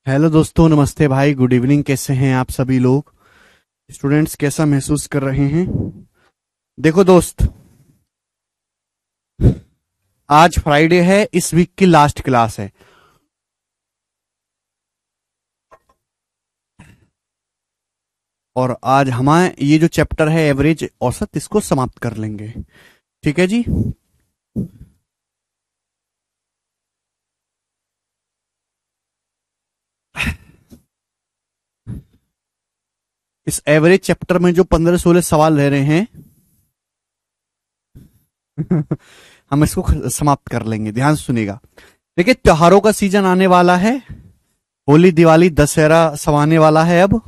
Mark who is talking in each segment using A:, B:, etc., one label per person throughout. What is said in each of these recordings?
A: Hello दोस्तों, नमस्ते भाई, गुड इवनिंग। कैसे हैं आप सभी लोग? स्टूडेंट्स कैसा महसूस कर रहे हैं? देखो दोस्त, आज फ्राइडे है, इस वीक की लास्ट क्लास है। और आज हमारे ये जो चैप्टर है एवरेज औसत, इसको समाप्त कर लेंगे। ठीक है जी। इस एवरेज चैप्टर में जो 15-16 सवाल रह रहे हैं हम इसको समाप्त कर लेंगे। ध्यान से सुनिएगा। देखिए, त्योहारों का सीजन आने वाला है। होली, दिवाली, दशहरा सब आने वाला है अब।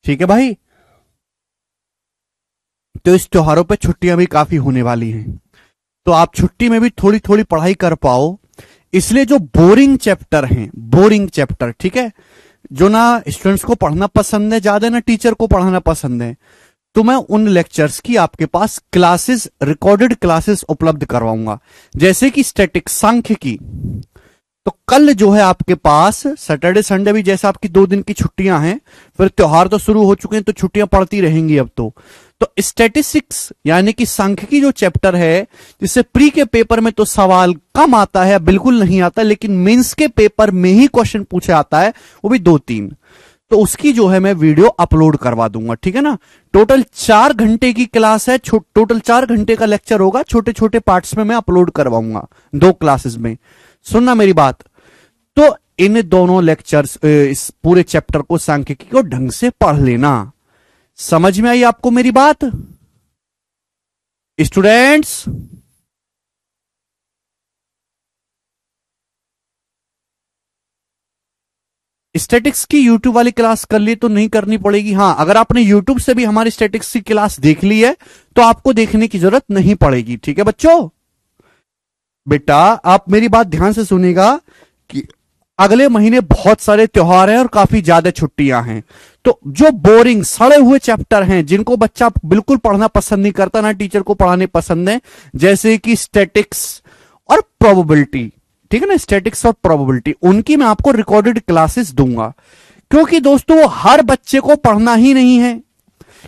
A: ठीक है भाई। तो इस त्योहारों पे छुट्टियां भी काफी होने वाली हैं। तो आप छुट्टी में भी थोड़ी थोड़ी पढ़ाई कर पाओ, इसलिए जो बोरिंग चैप्टर हैं, बोरिंग चैप्टर, ठीक है, जो ना स्टूडेंट्स को पढ़ना पसंद है ज्यादा, ना टीचर को पढ़ाना पसंद है, तो मैं उन लेक्चर्स की आपके पास क्लासेस, रिकॉर्डेड क्लासेस उपलब्ध करवाऊंगा। जैसे कि स्टैटिक, सांख्य की। तो कल जो है आपके पास सैटरडे संडे भी, जैसे आपकी 2 दिन की छुट्टियां हैं, फिर त्योहार तो शुरू हो चुके हैं, तो छुट्टियां पड़ती रहेंगी अब तो स्टैटिस्टिक्स यानी कि सांख्यिकी जो चैप्टर है, जिससे प्री के पेपर में तो सवाल कम आता है, बिल्कुल नहीं आता, लेकिन मेंस के पेपर में ही क्वेश्चन पूछा आता है, वो भी 2-3। तो उसकी जो है मैं वीडियो अपलोड करवा दूंगा। ठीक है ना। टोटल 4 घंटे की क्लास है, टोटल 4 घंटे का लेक्चर होगा, छोटे छोटे पार्ट्स में मैं अपलोड करवाऊंगा 2 क्लासेस में। सुनना मेरी बात। तो इन दोनों लेक्चर्स, इस पूरे चैप्टर को, सांख्यिकी को ढंग से पढ़ लेना। समझ में आई आपको मेरी बात स्टूडेंट्स? स्टैटिक्स की यूट्यूब वाली क्लास कर ली तो नहीं करनी पड़ेगी। हाँ, अगर आपने यूट्यूब से भी हमारी स्टैटिक्स की क्लास देख ली है तो आपको देखने की जरूरत नहीं पड़ेगी। ठीक है बच्चों? बेटा, आप मेरी बात ध्यान से सुनिएगा कि अगले महीने बहुत सारे त्योहार हैं और काफी ज्यादा छुट्टियां हैं। तो जो बोरिंग, सड़े हुए चैप्टर हैं, जिनको बच्चा बिल्कुल पढ़ना पसंद नहीं करता, ना टीचर को पढ़ाने पसंद है, जैसे कि स्टैटिक्स और प्रोबेबिलिटी, ठीक है ना, स्टैटिक्स और प्रोबेबिलिटी, उनकी मैं आपको रिकॉर्डेड क्लासेस दूंगा। क्योंकि दोस्तों, वो हर बच्चे को पढ़ना ही नहीं है।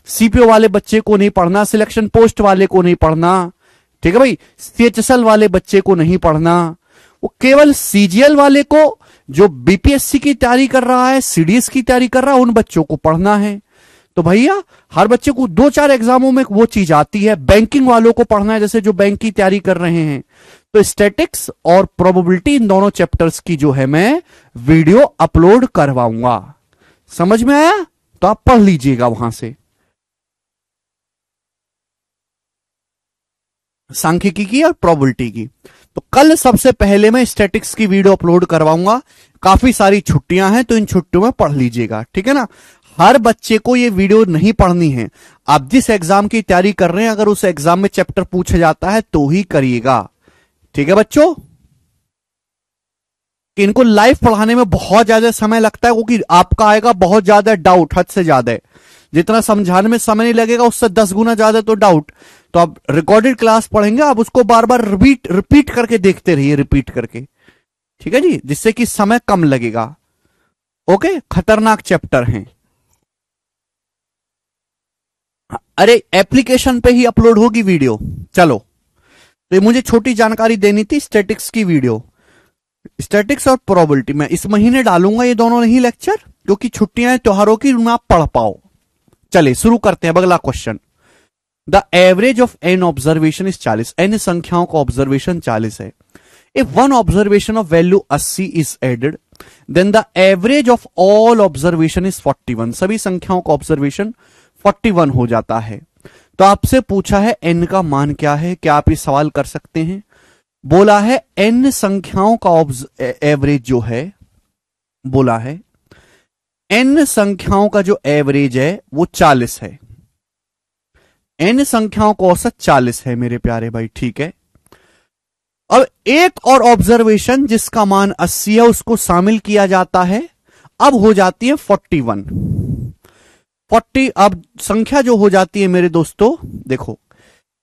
A: सीपीओ वाले बच्चे को नहीं पढ़ना, सिलेक्शन पोस्ट वाले को नहीं पढ़ना, ठीक है भाई, सीएचएसएल वाले बच्चे को नहीं पढ़ना, वो केवल सीजीएल वाले को, जो बीपीएससी की तैयारी कर रहा है, सीडीएस की तैयारी कर रहा है, उन बच्चों को पढ़ना है। तो भैया, हर बच्चे को 2-4 एग्जामों में वो चीज आती है। बैंकिंग वालों को पढ़ना है, जैसे जो बैंक की तैयारी कर रहे हैं, तो स्टैटिक्स और प्रोबेबिलिटी, इन दोनों चैप्टर्स की जो है मैं वीडियो अपलोड करवाऊंगा। समझ में आया? तो आप पढ़ लीजिएगा वहां से सांख्यिकी की और प्रोबेबिलिटी की। तो कल सबसे पहले मैं स्टैटिक्स की वीडियो अपलोड करवाऊंगा। काफी सारी छुट्टियां हैं, तो इन छुट्टियों में पढ़ लीजिएगा। ठीक है ना। हर बच्चे को ये वीडियो नहीं पढ़नी है। आप जिस एग्जाम की तैयारी कर रहे हैं, अगर उस एग्जाम में चैप्टर पूछा जाता है तो ही करिएगा। ठीक है बच्चों? कि इनको लाइव पढ़ाने में बहुत ज्यादा समय लगता है, क्योंकि आपका आएगा बहुत ज्यादा डाउट, हद से ज्यादा। जितना समझाने में समय नहीं लगेगा, उससे 10 गुना ज्यादा तो डाउट। तो आप रिकॉर्डेड क्लास पढ़ेंगे, आप उसको बार बार रिपीट करके देखते रहिए, रिपीट करके। ठीक है जी, जिससे कि समय कम लगेगा। ओके, खतरनाक चैप्टर हैं। अरे, एप्लीकेशन पे ही अपलोड होगी वीडियो। चलो, तो ये मुझे छोटी जानकारी देनी थी स्टैटिक्स की वीडियो। स्टैटिक्स और प्रोबेबिलिटी मैं इस महीने डालूंगा, ये दोनों नहीं लेक्चर, क्योंकि छुट्टियां हैं त्योहारों की, उनमें आप पढ़ पाओ। चलिए शुरू करते हैं। अगला question. The average of N observation is 40। N संख्याओं का ऑब्जर्वेशन 40 है। If one observation of value 80 is added, then the average of all observation is 41। सभी संख्याओं का ऑब्जर्वेशन 41 हो जाता है। तो आपसे पूछा है एन का मान क्या है। क्या आप ये सवाल कर सकते हैं? बोला है एन संख्याओं का एवरेज जो है, बोला है एन संख्याओं का जो एवरेज है वो 40 है। एन संख्याओं का औसत 40 है मेरे प्यारे भाई। ठीक है। अब एक और ऑब्जर्वेशन जिसका मान 80 है, उसको शामिल किया जाता है, अब हो जाती है 41। 40 अब संख्या जो हो जाती है मेरे दोस्तों, देखो,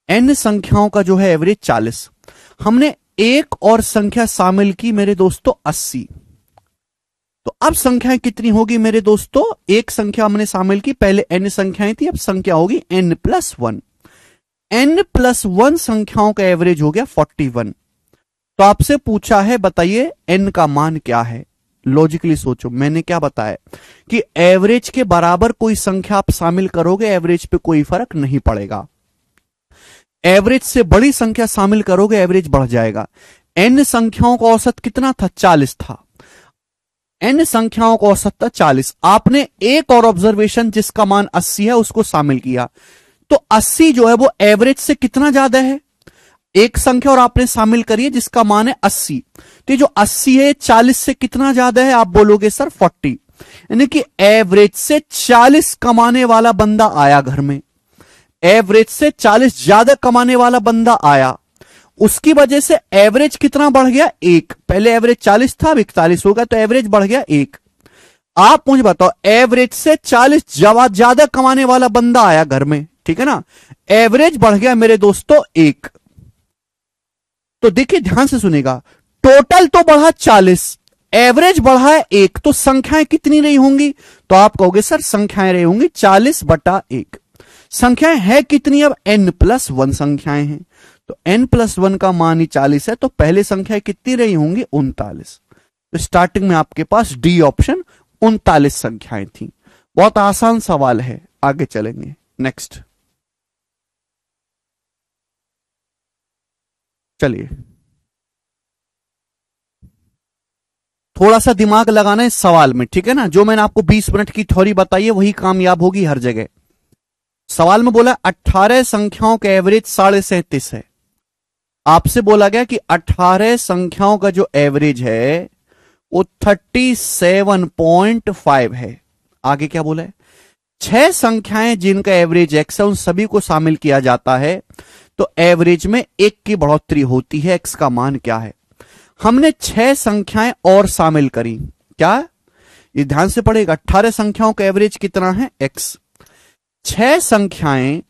A: एन संख्याओं का जो है एवरेज 40, हमने एक और संख्या शामिल की मेरे दोस्तों 80। तो अब संख्याएं कितनी होगी मेरे दोस्तों, एक संख्या हमने शामिल की, पहले n संख्याएं थी, अब संख्या होगी n+1। n+1 संख्याओं का एवरेज हो गया 41। तो आपसे पूछा है बताइए n का मान क्या है। लॉजिकली सोचो, मैंने क्या बताया कि एवरेज के बराबर कोई संख्या आप शामिल करोगे, एवरेज पे कोई फर्क नहीं पड़ेगा। एवरेज से बड़ी संख्या शामिल करोगे, एवरेज बढ़ जाएगा। n संख्याओं का औसत कितना था, 40 था। n संख्याओं का औसत था 40। आपने एक और ऑब्जर्वेशन जिसका मान 80 है उसको शामिल किया, तो 80 जो है वो एवरेज से कितना ज्यादा है। एक संख्या और आपने शामिल करी है जिसका मान है 80, तो ये जो 80 है 40 से कितना ज्यादा है, आप बोलोगे सर 40। यानी कि एवरेज से 40 कमाने वाला बंदा आया घर में, एवरेज से 40 ज्यादा कमाने वाला बंदा आया, उसकी वजह से एवरेज कितना बढ़ गया, 1। पहले एवरेज 40 था, अब 41 हो गया, तो एवरेज बढ़ गया 1। आप मुझे बताओ, एवरेज से 40 ज्यादा कमाने वाला बंदा आया घर में, ठीक है ना, एवरेज बढ़ गया मेरे दोस्तों 1। तो देखिए ध्यान से सुनेगा, टोटल तो बढ़ा 40, एवरेज बढ़ा है 1, तो संख्याएं कितनी रही होंगी, तो आप कहोगे सर संख्याएं रही होंगी 40/1। संख्याएं है कितनी, अब n+1 संख्याएं हैं, तो n+1 का मान ही 40 है, तो पहले संख्या कितनी रही होंगी, 39। तो स्टार्टिंग में आपके पास डी ऑप्शन 39 संख्याएं थी। बहुत आसान सवाल है, आगे चलेंगे। नेक्स्ट चलिए, थोड़ा सा दिमाग लगाना है इस सवाल में, ठीक है ना। जो मैंने आपको 20 मिनट की थ्योरी बताई है वही कामयाब होगी हर जगह। सवाल में बोला 18 संख्याओं का एवरेज 37.5 है। आपसे बोला गया कि 18 संख्याओं का जो एवरेज है वो 37.5 है। आगे क्या बोला है, 6 संख्याएं जिनका एवरेज x है उन सभी को शामिल किया जाता है, तो एवरेज में 1 की बढ़ोतरी होती है, x का मान क्या है। हमने 6 संख्याएं और शामिल करी, क्या, ये ध्यान से पढ़ेगा। 18 संख्याओं का एवरेज कितना है, x। 6 संख्याएं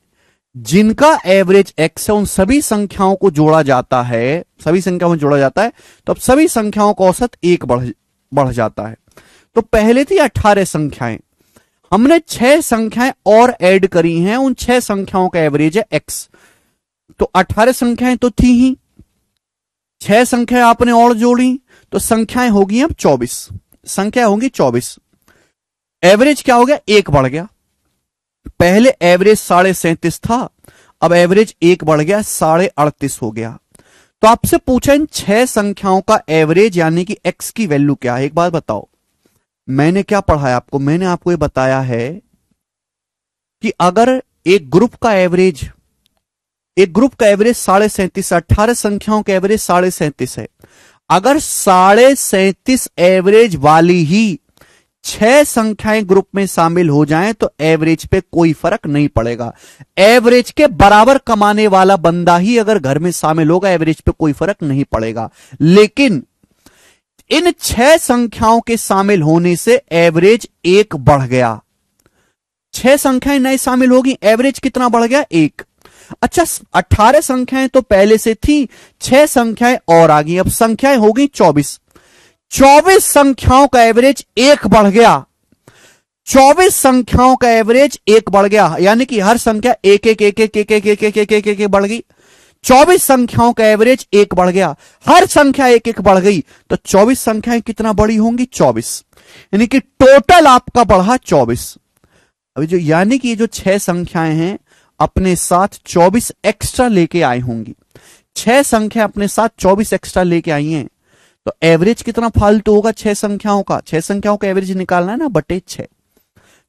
A: जिनका एवरेज x है उन सभी संख्याओं को जोड़ा जाता है, सभी संख्याओं में जोड़ा जाता है, तो अब सभी संख्याओं का औसत 1 बढ़ जाता है। तो पहले थी 18 संख्याएं, हमने 6 संख्याएं और ऐड करी हैं, उन 6 संख्याओं का एवरेज है x। तो 18 संख्याएं तो थी ही, 6 संख्याएं आपने और जोड़ी, तो संख्याएं होगी अब 24, संख्या होगी 24। एवरेज क्या हो गया, 1 बढ़ गया। पहले एवरेज 37.5 था, अब एवरेज 1 बढ़ गया, 38.5 हो गया। तो आपसे पूछा इन 6 संख्याओं का एवरेज यानी कि x की वैल्यू क्या है। एक बात बताओ, मैंने क्या पढ़ाया आपको, मैंने आपको ये बताया है कि अगर एक ग्रुप का एवरेज 37.5, 18 संख्याओं का एवरेज 37.5 है, अगर 37.5 एवरेज वाली ही 6 संख्याएं ग्रुप में शामिल हो जाएं तो एवरेज पे कोई फर्क नहीं पड़ेगा। एवरेज के बराबर कमाने वाला बंदा ही अगर घर में शामिल होगा, एवरेज पे कोई फर्क नहीं पड़ेगा। लेकिन इन 6 संख्याओं के शामिल होने से एवरेज 1 बढ़ गया। 6 संख्याएं नए शामिल होगी, एवरेज कितना बढ़ गया, 1। अच्छा, 18 संख्याएं तो पहले से थी, 6 संख्याएं और आ गई, अब संख्याएं हो गई 24। 24 संख्याओं का एवरेज 1 बढ़ गया, 24 संख्याओं का एवरेज 1 बढ़ गया, यानी कि हर संख्या 1 1 1 1 1 1 1 1 1 1 1 बढ़ गई। 24 संख्याओं का एवरेज 1 बढ़ गया, हर संख्या 1 1 बढ़ गई, तो 24 संख्याएं कितना बड़ी होंगी, 24, यानी कि टोटल आपका बढ़ा 24। अभी जो यानी कि ये जो 6 संख्याएं हैं अपने साथ 24 एक्स्ट्रा लेके आई होंगी। 6 संख्या अपने साथ 24 एक्स्ट्रा लेके आई हैं, तो एवरेज कितना फालतू होगा 6 संख्याओं का। 6 संख्याओं का एवरेज निकालना है ना, बटे 6,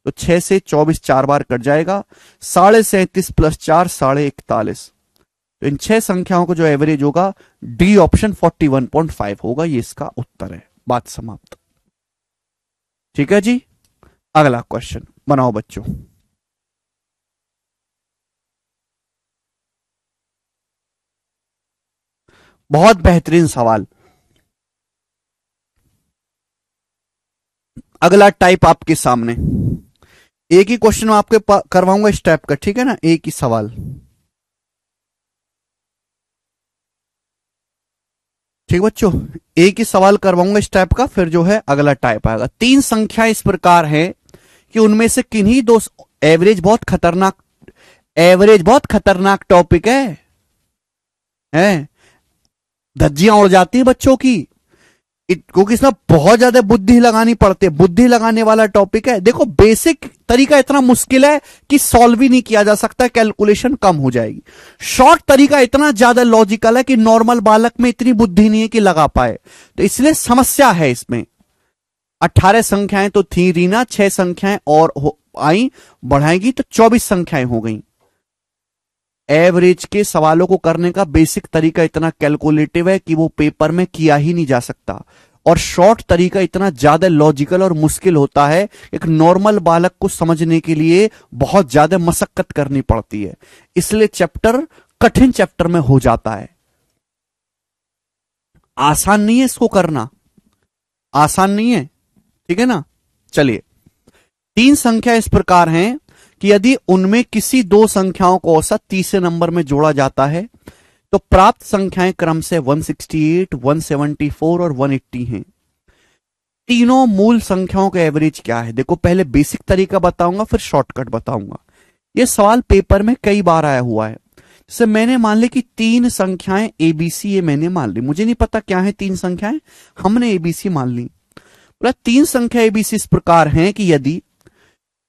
A: तो 6 से 24 4 बार कट जाएगा, 37.5 + 4 41.5। तो इन 6 संख्याओं को जो एवरेज होगा, डी ऑप्शन 41.5 होगा, ये इसका उत्तर है। बात समाप्त। ठीक है जी, अगला क्वेश्चन बनाओ बच्चों। बहुत बेहतरीन सवाल। अगला टाइप आपके सामने, एक ही क्वेश्चन आपके करवाऊंगा इस टाइप का, ठीक है ना, एक ही सवाल। ठीक बच्चों, एक ही सवाल करवाऊंगा इस टाइप का, फिर जो है अगला टाइप आएगा। तीन संख्याएं इस प्रकार हैं कि उनमें से किन्हीं दो, एवरेज बहुत खतरनाक टॉपिक है, धज्जियां उड़ जाती है बच्चों की, क्योंकि इसमें बहुत ज्यादा बुद्धि लगानी पड़ती है, बुद्धि लगाने वाला टॉपिक है। देखो बेसिक तरीका इतना मुश्किल है कि सॉल्व ही नहीं किया जा सकता, कैलकुलेशन कम हो जाएगी। शॉर्ट तरीका इतना ज्यादा लॉजिकल है कि नॉर्मल बालक में इतनी बुद्धि नहीं है कि लगा पाए, तो इसलिए समस्या है इसमें। 18 संख्याएं तो थी रीना, 6 संख्याएं और आई बढ़ाएगी तो 24 संख्याएं हो गई। एवरेज के सवालों को करने का बेसिक तरीका इतना कैलकुलेटिव है कि वो पेपर में किया ही नहीं जा सकता, और शॉर्ट तरीका इतना ज्यादा लॉजिकल और मुश्किल होता है, एक नॉर्मल बालक को समझने के लिए बहुत ज्यादा मशक्कत करनी पड़ती है, इसलिए चैप्टर कठिन चैप्टर में हो जाता है। आसान नहीं है इसको करना, आसान नहीं है, ठीक है ना। चलिए, तीन संख्या इस प्रकार हैं कि यदि उनमें किसी दो संख्याओं को औसत तीसरे नंबर में जोड़ा जाता है तो प्राप्त संख्याएं क्रम से 168, 174 और 180 हैं। तीनों मूल संख्याओं का एवरेज क्या है? देखो पहले बेसिक तरीका बताऊंगा, फिर शॉर्टकट बताऊंगा। यह सवाल पेपर में कई बार आया हुआ है। जैसे मैंने मान ली कि तीन संख्याएं एबीसी, ये मैंने मान ली, मुझे नहीं पता क्या है तीन संख्याएं, हमने एबीसी मान ली। बोला तीन संख्या एबीसी इस प्रकार हैं कि यदि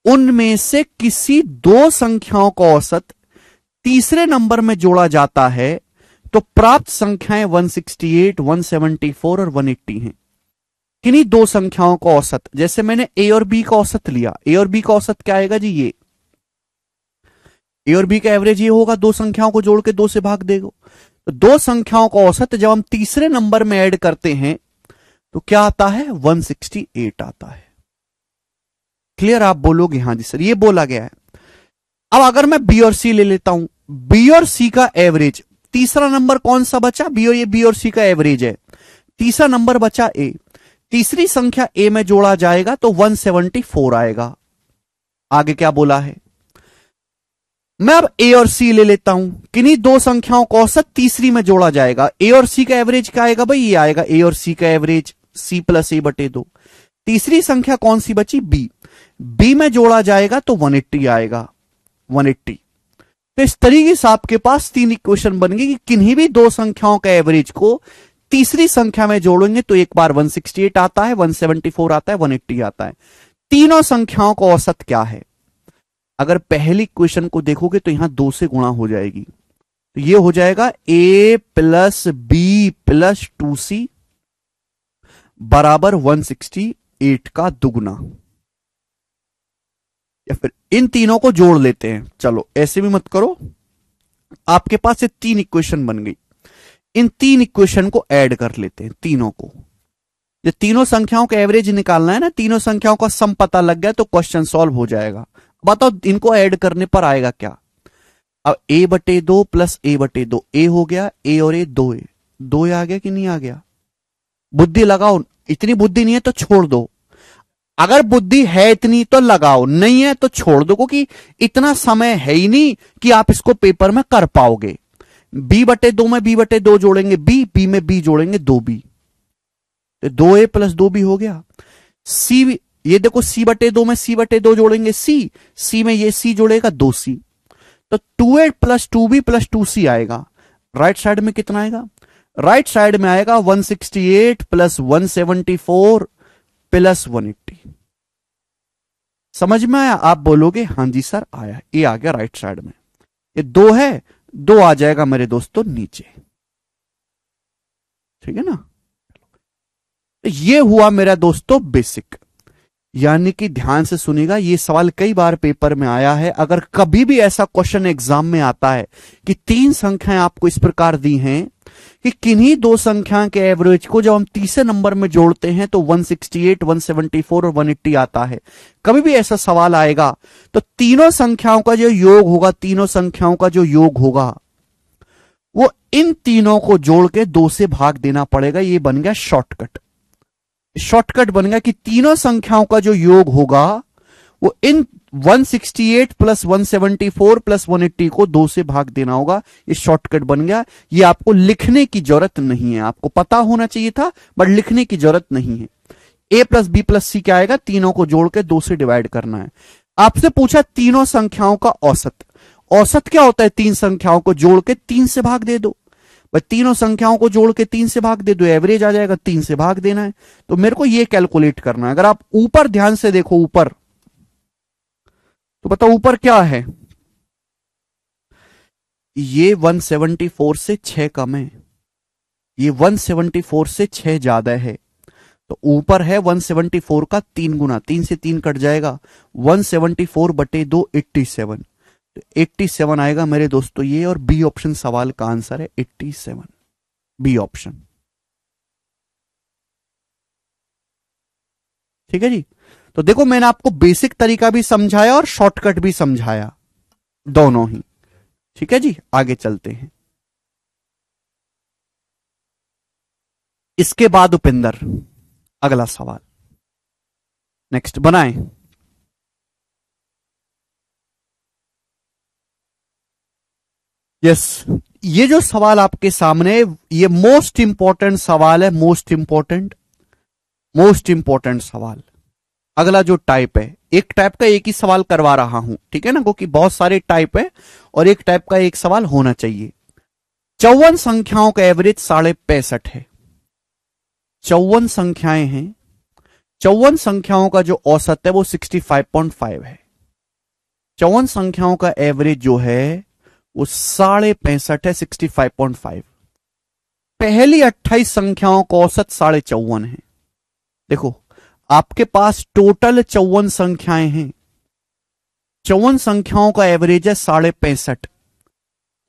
A: उनमें से किसी दो संख्याओं का औसत तीसरे नंबर में जोड़ा जाता है तो प्राप्त संख्याएं 168, 174 और 180 हैं। किन्हीं दो संख्याओं का औसत, जैसे मैंने ए और बी का औसत लिया, ए और बी का औसत क्या आएगा जी? ये ए और बी का एवरेज ये होगा, दो संख्याओं को जोड़ के दो से भाग देगा। तो दो संख्याओं का औसत जब हम तीसरे नंबर में ऐड करते हैं तो क्या आता है? 168 आता है। क्लियर? आप बोलोगे हाँ जी सर, ये बोला गया है। अब अगर मैं बी और सी ले लेता हूं, बी और सी का एवरेज, तीसरा नंबर कौन सा बचा? बी और सी का एवरेज है, तीसरा नंबर बचा ए, तीसरी संख्या ए में जोड़ा जाएगा तो 174 आएगा। आगे क्या बोला है? मैं अब ए और सी ले लेता हूं, किन्हीं दो संख्याओं का औसत तीसरी में जोड़ा जाएगा। ए और सी का एवरेज क्या आएगा भाई? ये आएगा ए और सी का एवरेज, सी प्लस ए बटे 2। तीसरी संख्या कौन सी बची? बी, बी में जोड़ा जाएगा तो 180 आएगा, 180। तो इस तरीके से आपके पास तीन इक्वेशन बन गई कि किन्हीं भी दो संख्याओं का एवरेज को तीसरी संख्या में जोड़ेंगे तो एक बार 168 आता है, 174 आता है, 180 आता है। तीनों संख्याओं का औसत क्या है? अगर पहली इक्वेशन को देखोगे तो यहां 2 से गुणा हो जाएगी, तो ये हो जाएगा a plus B plus 2c बराबर 168 का दुगुना। या फिर इन तीनों को जोड़ लेते हैं, चलो ऐसे भी मत करो, आपके पास ये तीन इक्वेशन बन गई। इन तीन इक्वेशन को ऐड कर लेते हैं, तीनों को। ये तीनों संख्याओं का एवरेज निकालना है ना, तीनों संख्याओं का सम पता लग गया तो क्वेश्चन सॉल्व हो जाएगा। बताओ इनको ऐड करने पर आएगा क्या? अब a बटे 2 प्लस a बटे 2, ए हो गया, ए और ए 2a, 2a आ गया कि नहीं आ गया? बुद्धि लगाओ, इतनी बुद्धि नहीं है तो छोड़ दो, अगर बुद्धि है इतनी तो लगाओ, नहीं है तो छोड़ दो, क्योंकि इतना समय है ही नहीं कि आप इसको पेपर में कर पाओगे। b बटे 2 में b बटे 2 जोड़ेंगे b में b जोड़ेंगे 2b, तो 2a प्लस 2b हो गया। c, ये देखो c बटे 2 में c बटे 2 जोड़ेंगे c में ये c जोड़ेगा 2c, तो 2a plus 2b plus 2c आएगा। राइट साइड में कितना आएगा? राइट साइड में आएगा 168 प्लस 174 प्लस 180। समझ में आया? आप बोलोगे हाँ जी सर आया, ये आ गया राइट साइड में। ये 2 है, 2 आ जाएगा मेरे दोस्तों नीचे, ठीक है ना। तो ये हुआ मेरा दोस्तों बेसिक, यानी कि ध्यान से सुनिएगा, ये सवाल कई बार पेपर में आया है। अगर कभी भी ऐसा क्वेश्चन एग्जाम में आता है कि तीन संख्याएं आपको इस प्रकार दी हैं कि किन्हीं दो संख्या के एवरेज को जब हम तीसरे नंबर में जोड़ते हैं तो 168, 174 और 180 आता है, कभी भी ऐसा सवाल आएगा तो तीनों संख्याओं का जो योग होगा, तीनों संख्याओं का जो योग होगा वो इन तीनों को जोड़ के 2 से भाग देना पड़ेगा। ये बन गया शॉर्टकट। शॉर्टकट बन गया कि तीनों संख्याओं का जो योग होगा वो इन 168 प्लस 174 प्लस 180 को 2 से भाग देना होगा। ये शॉर्टकट बन गया। ये आपको लिखने की जरूरत नहीं है, आपको पता होना चाहिए था बट लिखने की जरूरत नहीं है। a प्लस बी प्लस सी क्या आएगा, तीनों को जोड़ के 2 से डिवाइड करना है। आपसे पूछा तीनों संख्याओं का औसत। औसत क्या होता है, तीन संख्याओं को जोड़ के 3 से भाग दे दो। बस तीनों संख्याओं को जोड़ के 3 से भाग दे दो, एवरेज आ जाएगा, 3 से भाग देना है। तो मेरे को ये कैलकुलेट करना है। अगर आप ऊपर ध्यान से देखो, ऊपर तो बताओ ऊपर क्या है, ये 174 से 6 कम है, ये 174 से 6 ज्यादा है। तो ऊपर है 174 का 3 गुना, 3 से 3 कट जाएगा, 174 बटे 2 87। तो 87 आएगा मेरे दोस्तों ये, और बी ऑप्शन सवाल का आंसर है 87, बी ऑप्शन। ठीक है जी। तो देखो मैंने आपको बेसिक तरीका भी समझाया और शॉर्टकट भी समझाया, दोनों ही। ठीक है जी, आगे चलते हैं। इसके बाद उपिंदर अगला सवाल नेक्स्ट बनाएं। यस, ये जो सवाल आपके सामने, ये मोस्ट इंपॉर्टेंट सवाल है, मोस्ट इंपॉर्टेंट सवाल। अगला जो टाइप है, एक टाइप का एक ही सवाल करवा रहा हूं, ठीक है ना, क्योंकि बहुत सारे टाइप है और एक टाइप का एक सवाल होना चाहिए। 54 संख्याओं का एवरेज 65.5 है। 54 संख्याएं हैं, 54 संख्याओं का जो औसत है वो 65.5 है। 54 संख्याओं का एवरेज जो है वो 65.5 है, 65.5। पहली 28 संख्याओं का औसत 54.5 है। देखो आपके पास टोटल 54 संख्याएं हैं, 54 संख्याओं का एवरेज है 65.5।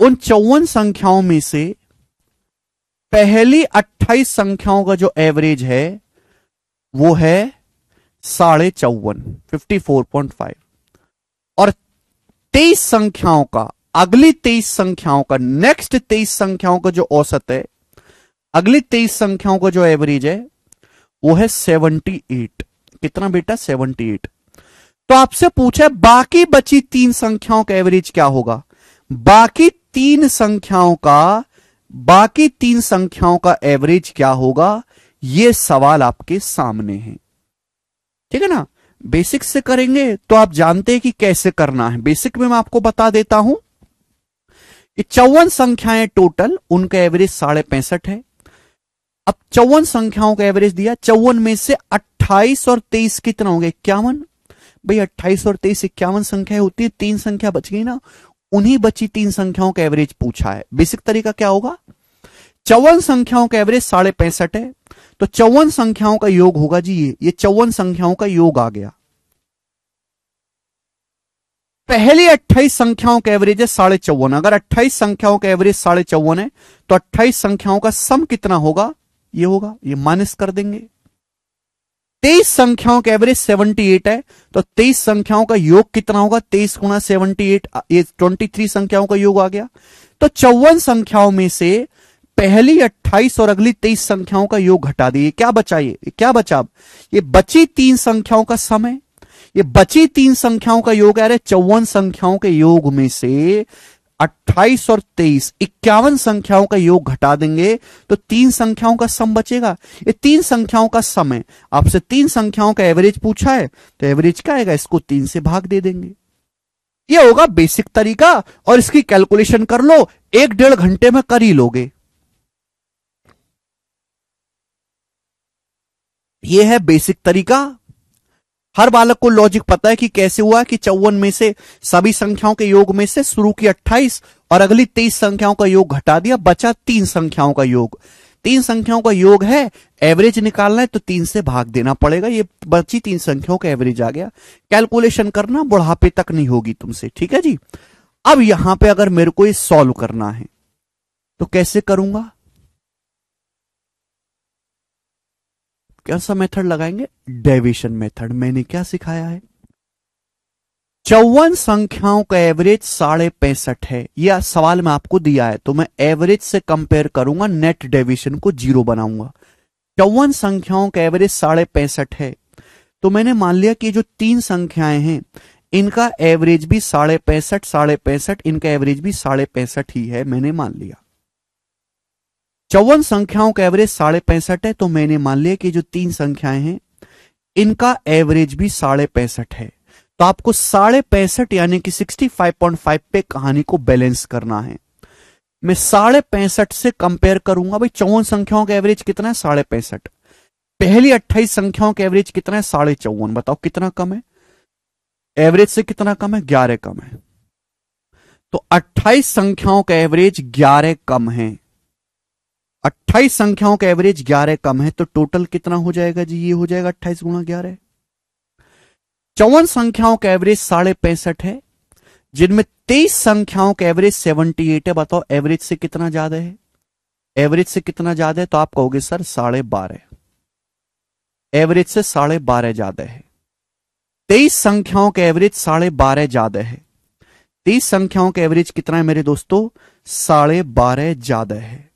A: उन 54 संख्याओं में से पहली 28 संख्याओं का जो एवरेज है वो है 54.5, 54.5। और 23 संख्याओं का, अगली 23 संख्याओं का, नेक्स्ट 23 संख्याओं का जो औसत है, अगली 23 संख्याओं का जो एवरेज है वो है 78। कितना बेटा, 78। तो आपसे पूछा है बाकी बची 3 संख्याओं का एवरेज क्या होगा। बाकी 3 संख्याओं का एवरेज क्या होगा, यह सवाल आपके सामने है। ठीक है ना, बेसिक से करेंगे तो आप जानते हैं कि कैसे करना है। बेसिक में मैं आपको बता देता हूं कि 54 संख्याएं टोटल, उनका एवरेज 65.5 है। अब 54 संख्याओं का एवरेज दिया, 54 में से 28 और 23 कितना होंगे, 51। भाई 28 और 23 51 संख्या होती है, 3 संख्या बच गई ना, उन्हीं बची 3 संख्याओं का एवरेज पूछा है। बेसिक तरीका क्या होगा, 54 संख्याओं का एवरेज 65.5 है, तो 54 संख्याओं का योग होगा जी, ये 54 संख्याओं का योग आ गया। पहली 28 संख्याओं का एवरेज है 54। अगर 28 संख्याओं का एवरेज 54 है तो 28 संख्याओं का सम कितना होगा, ये होगा, ये माइनस कर देंगे। 23 संख्याओं का एवरेज 78 है, तो 23 संख्याओं का योग कितना होगा, 23 गुना 78, ये 23 संख्याओं का योग आ गया। तो 54 संख्याओं में से पहली 28 और अगली 23 संख्याओं का योग घटा दिए, क्या बचा, ये क्या बचा, ये बची 3 संख्याओं का सम है। ये बची 3 संख्याओं का योग आ रहा है, 54 संख्याओं के योग में से 28 और 23 51 संख्याओं का योग घटा देंगे तो 3 संख्याओं का सम बचेगा। ये 3 संख्याओं का सम है, आपसे 3 संख्याओं का एवरेज पूछा है, तो एवरेज क्या आएगा, इसको 3 से भाग दे देंगे। ये होगा बेसिक तरीका, और इसकी कैलकुलेशन कर लो, 1-1.5 घंटे में कर ही लोगे। ये है बेसिक तरीका। हर बालक को लॉजिक पता है कि कैसे हुआ कि 54 में से सभी संख्याओं के योग में से शुरू की 28 और अगली 23 संख्याओं का योग घटा दिया, बचा 3 संख्याओं का योग। 3 संख्याओं का योग है, एवरेज निकालना है तो 3 से भाग देना पड़ेगा। ये बची 3 संख्याओं का एवरेज आ गया। कैलकुलेशन करना बुढ़ापे तक नहीं होगी तुमसे, ठीक है जी। अब यहां पे अगर मेरे को ये सॉल्व करना है तो कैसे करूंगा, कैसा मेथड लगाएंगे, डेविएशन मेथड। मैंने क्या सिखाया है, 54 संख्याओं का एवरेज 65.5 है, यह सवाल में आपको दिया है, तो मैं एवरेज से कंपेयर करूंगा, नेट डेविएशन को 0 बनाऊंगा। 54 संख्याओं का एवरेज 65.5 है, तो मैंने मान लिया कि जो 3 संख्याएं हैं इनका एवरेज भी 65.5, इनका एवरेज भी 65.5 ही है, मैंने मान लिया। 54 संख्याओं का एवरेज 65.5 है, तो मैंने मान लिया कि जो 3 संख्याएं हैं इनका एवरेज भी 65.5 है। तो आपको 65.5 यानी कि 65.5 पे कहानी को बैलेंस करना है। मैं 65.5 से कंपेयर करूंगा। भाई 54 संख्याओं का एवरेज कितना है? 65.5। पहली 28 संख्याओं का एवरेज कितना है? 54.5। बताओ कितना कम है? एवरेज से कितना कम है? 11 कम है। तो 28 संख्याओं का एवरेज 11 कम है। 28 संख्याओं का एवरेज 11 कम है, तो टोटल कितना हो जाएगा जी? ये हो जाएगा 28 गुणा 11। 54 संख्याओं का एवरेज 65.5 है, जिनमें 23 संख्याओं का एवरेज 78 है। बताओ एवरेज से कितना ज्यादा है? एवरेज से कितना ज्यादा है? तो आप कहोगे सर 12.5। एवरेज से 12.5 ज्यादा है। 23 संख्याओं का एवरेज 12.5 ज्यादा है। 23 संख्याओं का एवरेज कितना है मेरे दोस्तों? 12.5 ज्यादा है।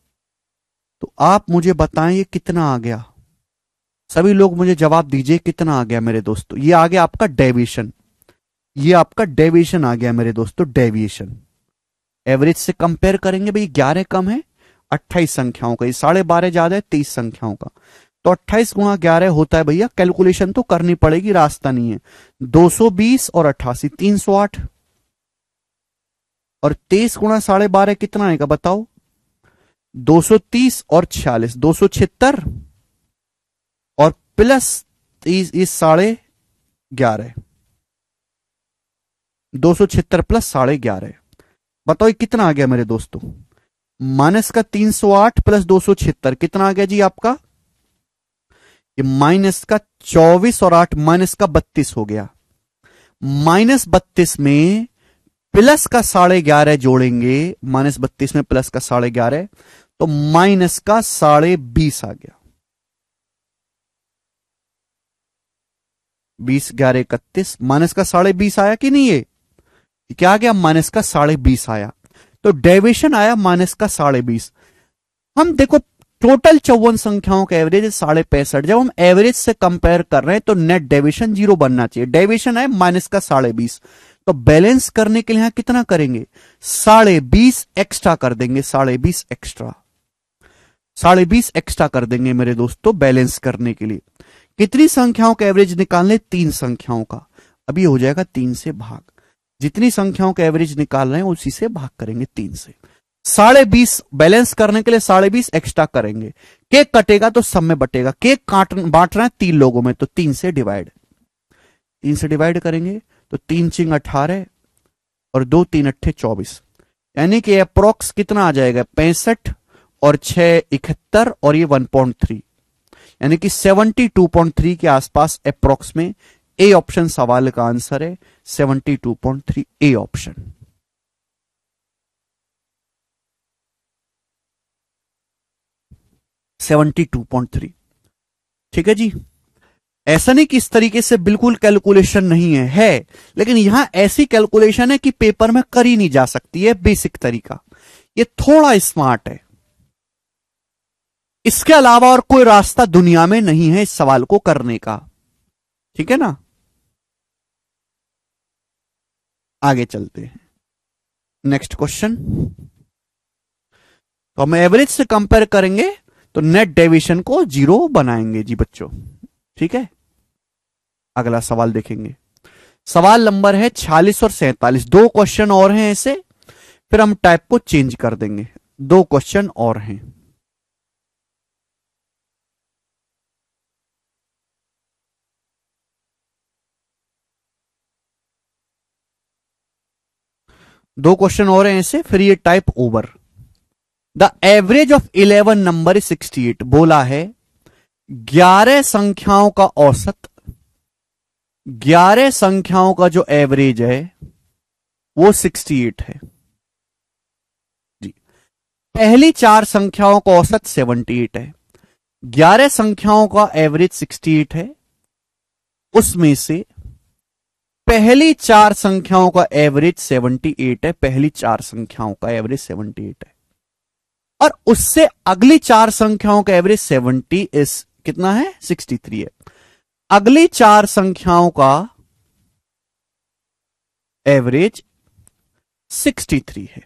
A: तो आप मुझे बताएं ये कितना आ गया? सभी लोग मुझे जवाब दीजिए कितना आ गया मेरे दोस्तों? ये आ गया आपका डेविएशन। ये आपका डेविएशन आ गया मेरे दोस्तों, डेविएशन। एवरेज से कंपेयर करेंगे भाई, 11 कम है 28 संख्याओं का, ये 12.5 ज्यादा है 23 संख्याओं का। तो 28 गुणा 11 होता है भैया, कैलकुलेशन तो करनी पड़ेगी, रास्ता नहीं है। 220 और 88 308। और 23 गुणा 12.5 कितना आएगा बताओ? 230 और 46 276 और प्लस 30 इस 11.5 276 प्लस 11.5। बताओ ये कितना आ गया मेरे दोस्तों? माइनस का 308 प्लस 276 कितना आ गया जी आपका? ये माइनस का 24 और 8 माइनस का 32 हो गया। माइनस 32 में प्लस का 11.5 जोड़ेंगे, माइनस 32 में प्लस का 11.5, तो माइनस का 20.5 आ गया। 20 11 31, माइनस का 20.5 आया कि नहीं? ये क्या आ गया? माइनस का 20.5 आया। तो डेविएशन आया माइनस का 20.5। हम देखो टोटल 54 संख्याओं का एवरेज है 65.5। जब हम एवरेज से कंपेयर कर रहे हैं तो नेट डेविएशन 0 बनना चाहिए। डेविएशन है माइनस का 20.5, तो बैलेंस करने के लिए यहां कितना करेंगे? 20.5 एक्स्ट्रा कर देंगे। 20.5 एक्स्ट्रा, 20.5 एक्स्ट्रा कर देंगे मेरे दोस्तों बैलेंस करने के लिए। कितनी संख्याओं का एवरेज निकालने? 3 संख्याओं का। अब ये हो जाएगा 3 से भाग। जितनी संख्याओं का एवरेज निकाल रहे हैं उसी से भाग करेंगे 3 से। 20.5 बैलेंस करने के लिए 20.5 एक्स्ट्रा करेंगे। केक कटेगा तो सब में बटेगा। केक बांट रहे हैं 3 लोगों में, तो 3 से डिवाइड करेंगे तो 3 चिंग 18 और 2 3 अट्ठे 24, यानी कि अप्रोक्स कितना आ जाएगा? 65 और 6 71 और ये 1.3, यानी कि 72.3 के आसपास अप्रोक्स में। ए ऑप्शन सवाल का आंसर है 72.3, ए ऑप्शन। ठीक है जी। ऐसा नहीं कि इस तरीके से बिल्कुल कैलकुलेशन नहीं है, लेकिन यहां ऐसी कैलकुलेशन है कि पेपर में करी नहीं जा सकती है। बेसिक तरीका, ये थोड़ा स्मार्ट है। इसके अलावा और कोई रास्ता दुनिया में नहीं है इस सवाल को करने का। ठीक है ना? आगे चलते हैं, नेक्स्ट क्वेश्चन। तो हम एवरेज से कंपेयर करेंगे तो नेट डेविएशन को 0 बनाएंगे जी बच्चों। ठीक है, अगला सवाल देखेंगे। सवाल नंबर है 46 और 47। 2 क्वेश्चन और हैं ऐसे, फिर हम टाइप को चेंज कर देंगे। 2 क्वेश्चन और हैं। दो क्वेश्चन और हैं ऐसे, फिर ये type over. The average of 11 number 68। बोला है 11 संख्याओं का औसत, 11 संख्याओं का जो एवरेज है वो 68 है जी। पहली 4 संख्याओं का औसत 78 है। 11 संख्याओं का एवरेज 68 है, उसमें से पहली 4 संख्याओं का एवरेज 78 है। पहली 4 संख्याओं का एवरेज 78 है, और उससे अगली 4 संख्याओं का एवरेज 63 है। अगली 4 संख्याओं का एवरेज 63 है।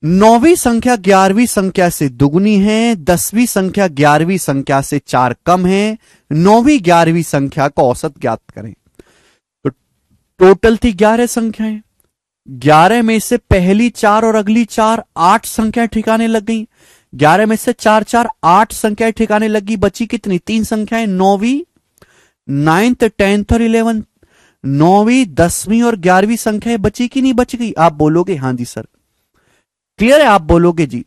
A: नौवीं संख्या 11वीं संख्या से दुगनी है, 10वीं संख्या 11वीं संख्या से 4 कम है, 9वीं 11वीं संख्या का औसत ज्ञात करें। तो टोटल थी 11 संख्याएं, 11 में से पहली 4 और अगली 4 8 संख्याएं ठिकाने लग गई। 11 में से 4 4 8 संख्याएं ठिकाने लगी, बची कितनी? 3 संख्याएं, 9वीं 9th 10th और 11th। 9वीं 10वीं और 11वीं संख्याएं बची कि नहीं बच गई? आप बोलोगे हां जी सर। क्लियर है? आप बोलोगे जी।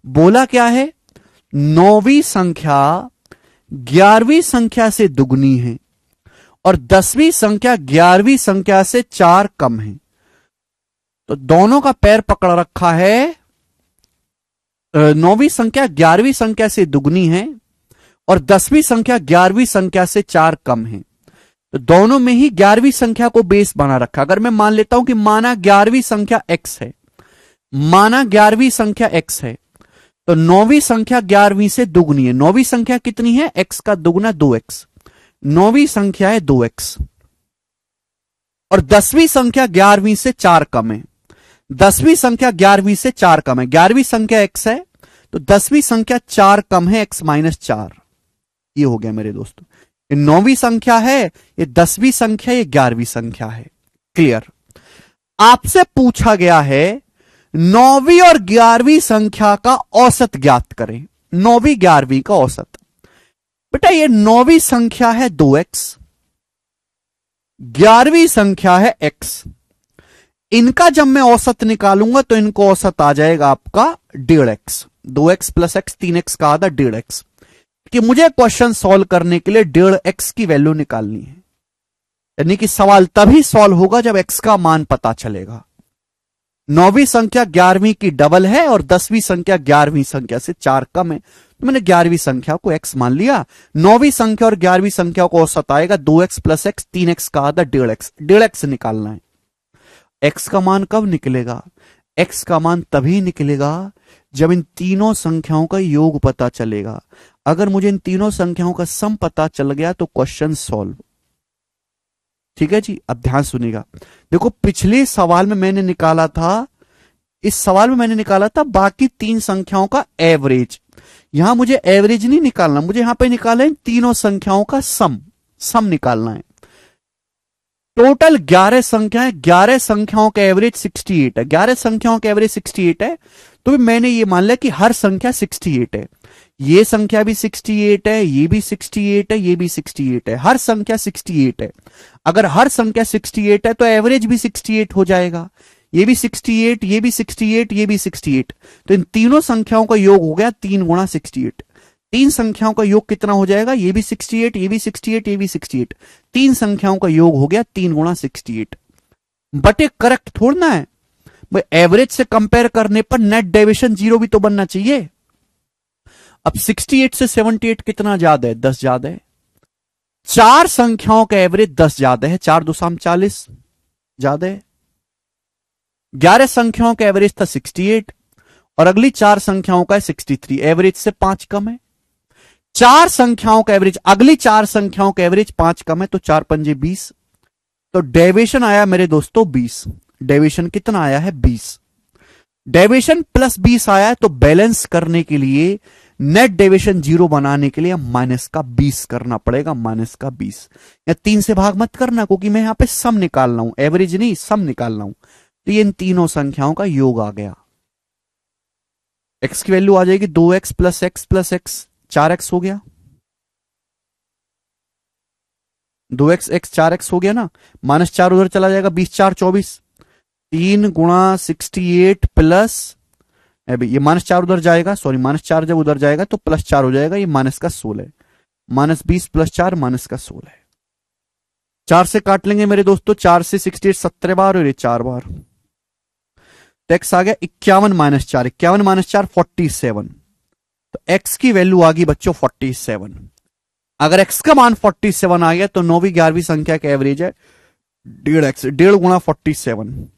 A: बोला क्या है? 9वीं संख्या 11वीं संख्या से दुगनी है और 10वीं संख्या 11वीं संख्या से 4 कम है। तो दोनों का पैर पकड़ रखा है। 9वीं संख्या 11वीं संख्या से दुगनी है और 10वीं संख्या 11वीं संख्या से 4 कम है। तो दोनों में ही 11वीं संख्या को बेस बना रखा। अगर मैं मान लेता हूं कि माना 11वीं संख्या x है, माना 11वीं संख्या x है, तो 9वीं संख्या 11वीं से दुगनी है। 9वीं संख्या कितनी है? x का दुगना 2x। 9वीं संख्या है 2x और 10वीं संख्या 11वीं से 4 कम है। 10वीं संख्या 11वीं से 4 कम है। 11वीं संख्या x है तो 10वीं संख्या 4 कम है, x माइनस 4। ये हो गया मेरे दोस्तों। ये 9वीं संख्या है, ये 10वीं संख्या, ये 11वीं संख्या है। क्लियर? आपसे पूछा गया है 9वीं और 11वीं संख्या का औसत ज्ञात करें। 9वीं 11वीं का औसत। बेटा ये 9वीं संख्या है 2x, 11वीं संख्या है x। इनका जब मैं औसत निकालूंगा तो इनको औसत आ जाएगा आपका 1.5x। 2x plus x 3x का आधा 1.5x। कि मुझे क्वेश्चन सॉल्व करने के लिए 1.5x की वैल्यू निकालनी है। यानी कि सवाल तभी सॉल्व होगा जब x का मान पता चलेगा। 9वीं संख्या 11वीं की डबल है और 10वीं संख्या 11वीं संख्या से 4 कम है, तो मैंने 11वीं संख्या को x मान लिया। 9वीं संख्या और 11वीं संख्या को औसत आएगा 2x प्लस x 3x का आधा 1.5x। 1.5x निकालना है। x का मान कब निकलेगा? x का मान तभी निकलेगा जब इन तीनों संख्याओं का योग पता चलेगा। अगर मुझे इन तीनों संख्याओं का सम पता चल गया तो क्वेश्चन सॉल्व। ठीक है जी। अब ध्यान सुनिएगा। देखो पिछले सवाल में मैंने निकाला था, इस सवाल में मैंने निकाला था बाकी 3 संख्याओं का एवरेज। यहां मुझे एवरेज नहीं निकालना, मुझे यहां पे निकालना है तीनों संख्याओं का सम निकालना है। टोटल 11 संख्याएं, 11 संख्याओं का एवरेज 68 है। 11 संख्याओं का एवरेज 68 है, तो मैंने ये मान लिया कि हर संख्या 68 है। ये संख्या भी 68 है, ये भी 68 है, ये भी 68 है। हर संख्या 68 है। अगर हर संख्या 68 है तो एवरेज भी 68 हो जाएगा। ये भी 68, ये भी 68, ये भी 68। तो इन तीनों संख्याओं का योग हो गया 3 गुणा 68। 3 संख्याओं का योग कितना हो जाएगा? ये भी 68, ये भी 68, ये भी 68। 3 संख्याओं का योग हो गया 3 गुणा 68। बट ये करेक्ट थोड़ा है भाई। एवरेज से कंपेयर करने पर नेट डेविएशन 0 भी तो बनना चाहिए। अब 68 से 78 कितना ज्यादा है? 10 ज्यादा है। 4 संख्याओं का एवरेज 10 ज्यादा है। 4 2 40 ज्यादा है। 11 संख्याओं का एवरेज था 68 और अगली 4 संख्याओं का है 63। एवरेज से 5 कम है। 4 संख्याओं का एवरेज, अगली 4 संख्याओं का एवरेज 5 कम है, तो 4 पंजे 20। तो डेविएशन आया मेरे दोस्तों 20। डेविएशन कितना आया है? 20। डेविएशन प्लस 20 आया है, तो बैलेंस करने के लिए, नेट डेविएशन 0 बनाने के लिए माइनस का 20 करना पड़ेगा। माइनस का 20 या 3 से भाग मत करना, क्योंकि मैं यहां पे सम निकाल रहा हूं, एवरेज नहीं सम निकाल रहा हूं। तो ये इन तीनों संख्याओं का योग आ गया। x की वैल्यू आ जाएगी 2x plus x plus x, 4x हो गया। 2x x 4x हो गया ना। माइनस 4 उधर चला जाएगा, 20 4 24। 3 गुणा 68 प्लस, अभी ये माइनस 4 उधर जाएगा, सॉरी माइनस 4 जब उधर जाएगा तो प्लस 4 हो जाएगा। ये माइनस का 16, माइनस 20 प्लस 4 माइनस का 16। 4 से काट लेंगे मेरे दोस्तों। 4 से 68 17 बार और ये 4 बार। तो x आ गया 51 माइनस 4। 51 माइनस 4 47। तो x की वैल्यू आ गई बच्चों 47। अगर x का मान 47 आ गया तो 9वीं 11वीं संख्या का एवरेज है 1.5x। 1.5 गुणा 47,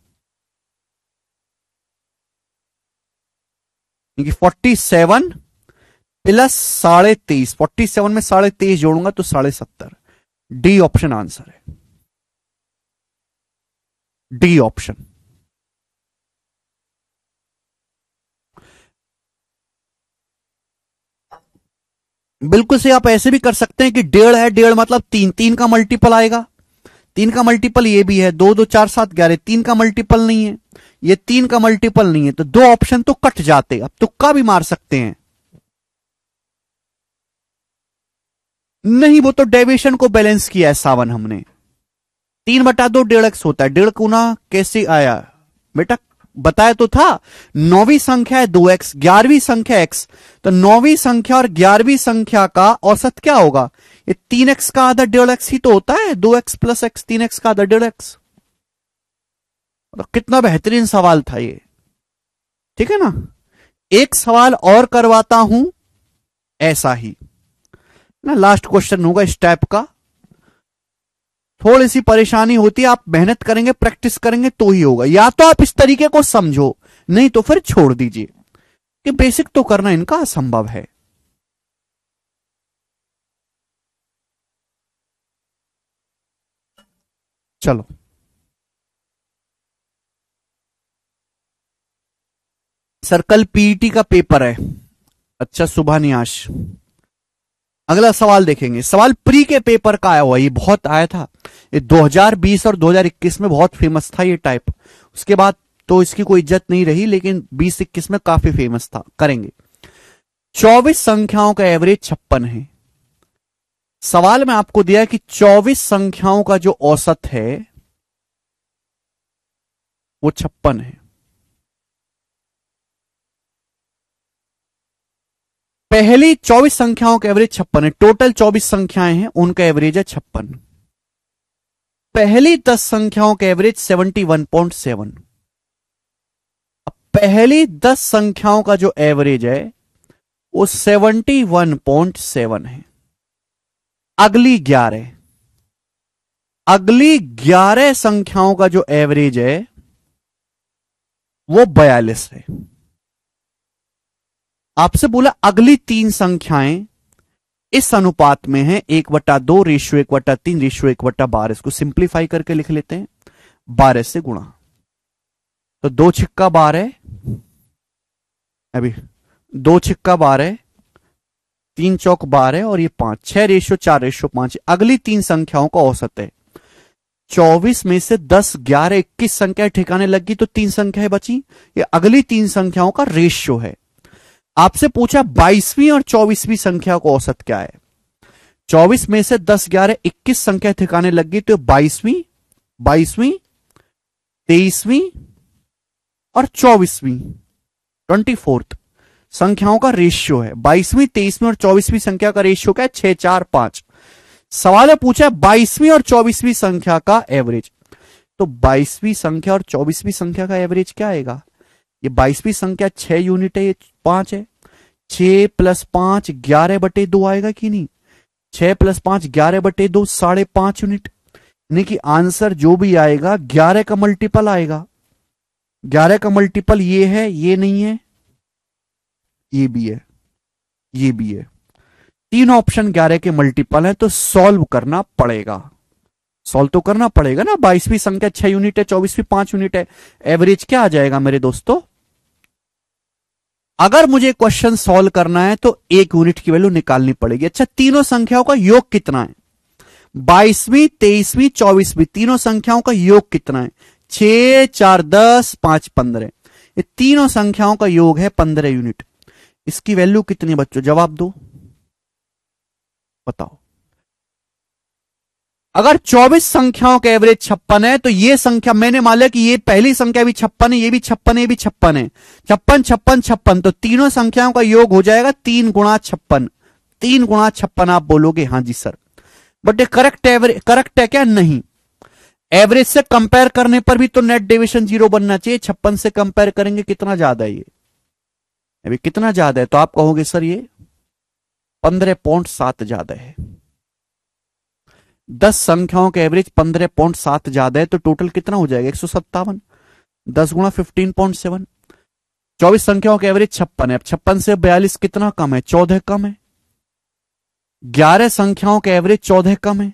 A: 47 प्लस 23.5। 47 में 23.5 जोड़ूंगा तो 70.5। डी ऑप्शन आंसर है। D option. बिल्कुल से आप ऐसे भी कर सकते हैं कि डेढ़ है, डेढ़ मतलब तीन, तीन का मल्टीपल आएगा, तीन का मल्टीपल ये भी है, दो दो चार सात 11, तीन का मल्टीपल नहीं है, ये तीन का मल्टीपल नहीं है, तो दो ऑप्शन तो कट जाते। अब तुक्का भी मार सकते हैं। नहीं, वो तो डेविएशन को बैलेंस किया है सावन हमने। 3/2 1.5x होता है, 1.5 गुना कैसे आया बेटा, बताया तो था। 9वीं संख्या है 2x, 11वीं संख्या x, तो 9वीं संख्या और 11वीं संख्या का औसत क्या होगा? ये 3x का आधा 1.5x ही तो होता है, 2x + x, 3x का आधा 1.5x। तो कितना बेहतरीन सवाल था ये, ठीक है ना। एक सवाल और करवाता हूं ऐसा ही ना, लास्ट क्वेश्चन होगा इस टाइप का। थोड़ी सी परेशानी होती है, आप मेहनत करेंगे, प्रैक्टिस करेंगे तो ही होगा। या तो आप इस तरीके को समझो, नहीं तो फिर छोड़ दीजिए, कि बेसिक तो करना इनका असंभव है। चलो, सर कल पीईटी का पेपर है। अच्छा शुभान्यास, अगला सवाल देखेंगे। सवाल प्री के पेपर का आया हुआ, ये बहुत आया था, ये 2020 और 2021 में बहुत फेमस था ये टाइप। उसके बाद तो इसकी कोई इज्जत नहीं रही, लेकिन 20-21 में काफी फेमस था। करेंगे। 24 संख्याओं का एवरेज 56 है। सवाल में आपको दिया कि 24 संख्याओं का जो औसत है वो 56 है। पहली 24 संख्याओं का एवरेज 56 है, टोटल 24 संख्याएं हैं, उनका एवरेज है 56। पहली 10 संख्याओं का एवरेज 71.7। पहली 10 संख्याओं का जो एवरेज है वो 71.7 है। अगली 11 संख्याओं का जो एवरेज है वो 42 है। आपसे बोला अगली 3 संख्याएं इस अनुपात में है, 1/2 रेशियो 1/3 रेशियो 1/12। इसको सिंप्लीफाई करके लिख लेते हैं, 12 से गुणा, तो 2 छिक्का 12, अभी 2 छिक्का 12, 3 चौक 12 और ये 5, 6 रेशियो 4 रेशियो 5। अगली 3 संख्याओं का औसत है। 24 में से 10, 11, 21 संख्या ठिकाने लगी तो 3 संख्याएं बची। ये अगली 3 संख्याओं का रेशियो है। आपसे पूछा 22वीं और 24वीं संख्या को औसत क्या है। 24 में से 10, 11, 21 संख्या ठिकाने लगी तो 22वीं, 23वीं और 24वीं 24th संख्याओं का रेशियो है। 22वीं, 23वीं और 24वीं संख्या का रेशियो क्या है? 6, 4, 5। सवाल है पूछा 22वीं और 24वीं संख्या का एवरेज, तो 22वीं संख्या और 24वीं संख्या का एवरेज क्या आएगा? ये 22वीं संख्या 6 यूनिट है, ये 5 है, 6 + 5 11/2 आएगा कि नहीं? 6 + 5 11/2 5.5 यूनिट। यानी कि आंसर जो भी आएगा 11 का मल्टीपल आएगा। 11 का मल्टीपल ये है, ये नहीं है, ये भी है, ये भी है। 3 ऑप्शन 11 के मल्टीपल है, तो सॉल्व करना पड़ेगा। सॉल्व तो करना पड़ेगा ना। 22वीं संख्या 6 यूनिट है, 24वीं 5 यूनिट है, एवरेज क्या आ जाएगा मेरे दोस्तों? अगर मुझे क्वेश्चन सॉल्व करना है तो 1 यूनिट की वैल्यू निकालनी पड़ेगी। अच्छा, तीनों संख्याओं का योग कितना है? 22वीं, 23वीं, 24वीं तीनों संख्याओं का योग कितना है? 6, 4, 10, 5, 15। ये तीनों संख्याओं का योग है 15 यूनिट। इसकी वैल्यू कितनी बच्चों? जवाब दो, बताओ। अगर 24 संख्याओं का एवरेज 56 है तो ये संख्या, मैंने मान लिया कि ये पहली संख्या भी 56 है, ये भी 56 है, ये भी 56 है, 56, 56, 56, तो तीनों संख्याओं का योग हो जाएगा 3 × 56। 3 × 56 आप बोलोगे हाँ जी सर, बट ये करेक्ट करेक्ट है क्या? नहीं। एवरेज से कंपेयर करने पर भी तो नेट डेविएशन 0 बनना चाहिए। 56 से कंपेयर करेंगे कितना ज्यादा है ये, अभी कितना ज्यादा है? तो आप कहोगे सर ये 15.7 ज्यादा है। 10 संख्याओं का एवरेज 15.7 ज्यादा है, तो टोटल कितना हो जाएगा? 157। 10 × 15.7। 24 संख्याओं का एवरेज 56 है। अब 56 से 42 कितना कम है? 14 कम है। 11 संख्याओं का एवरेज 14 कम है,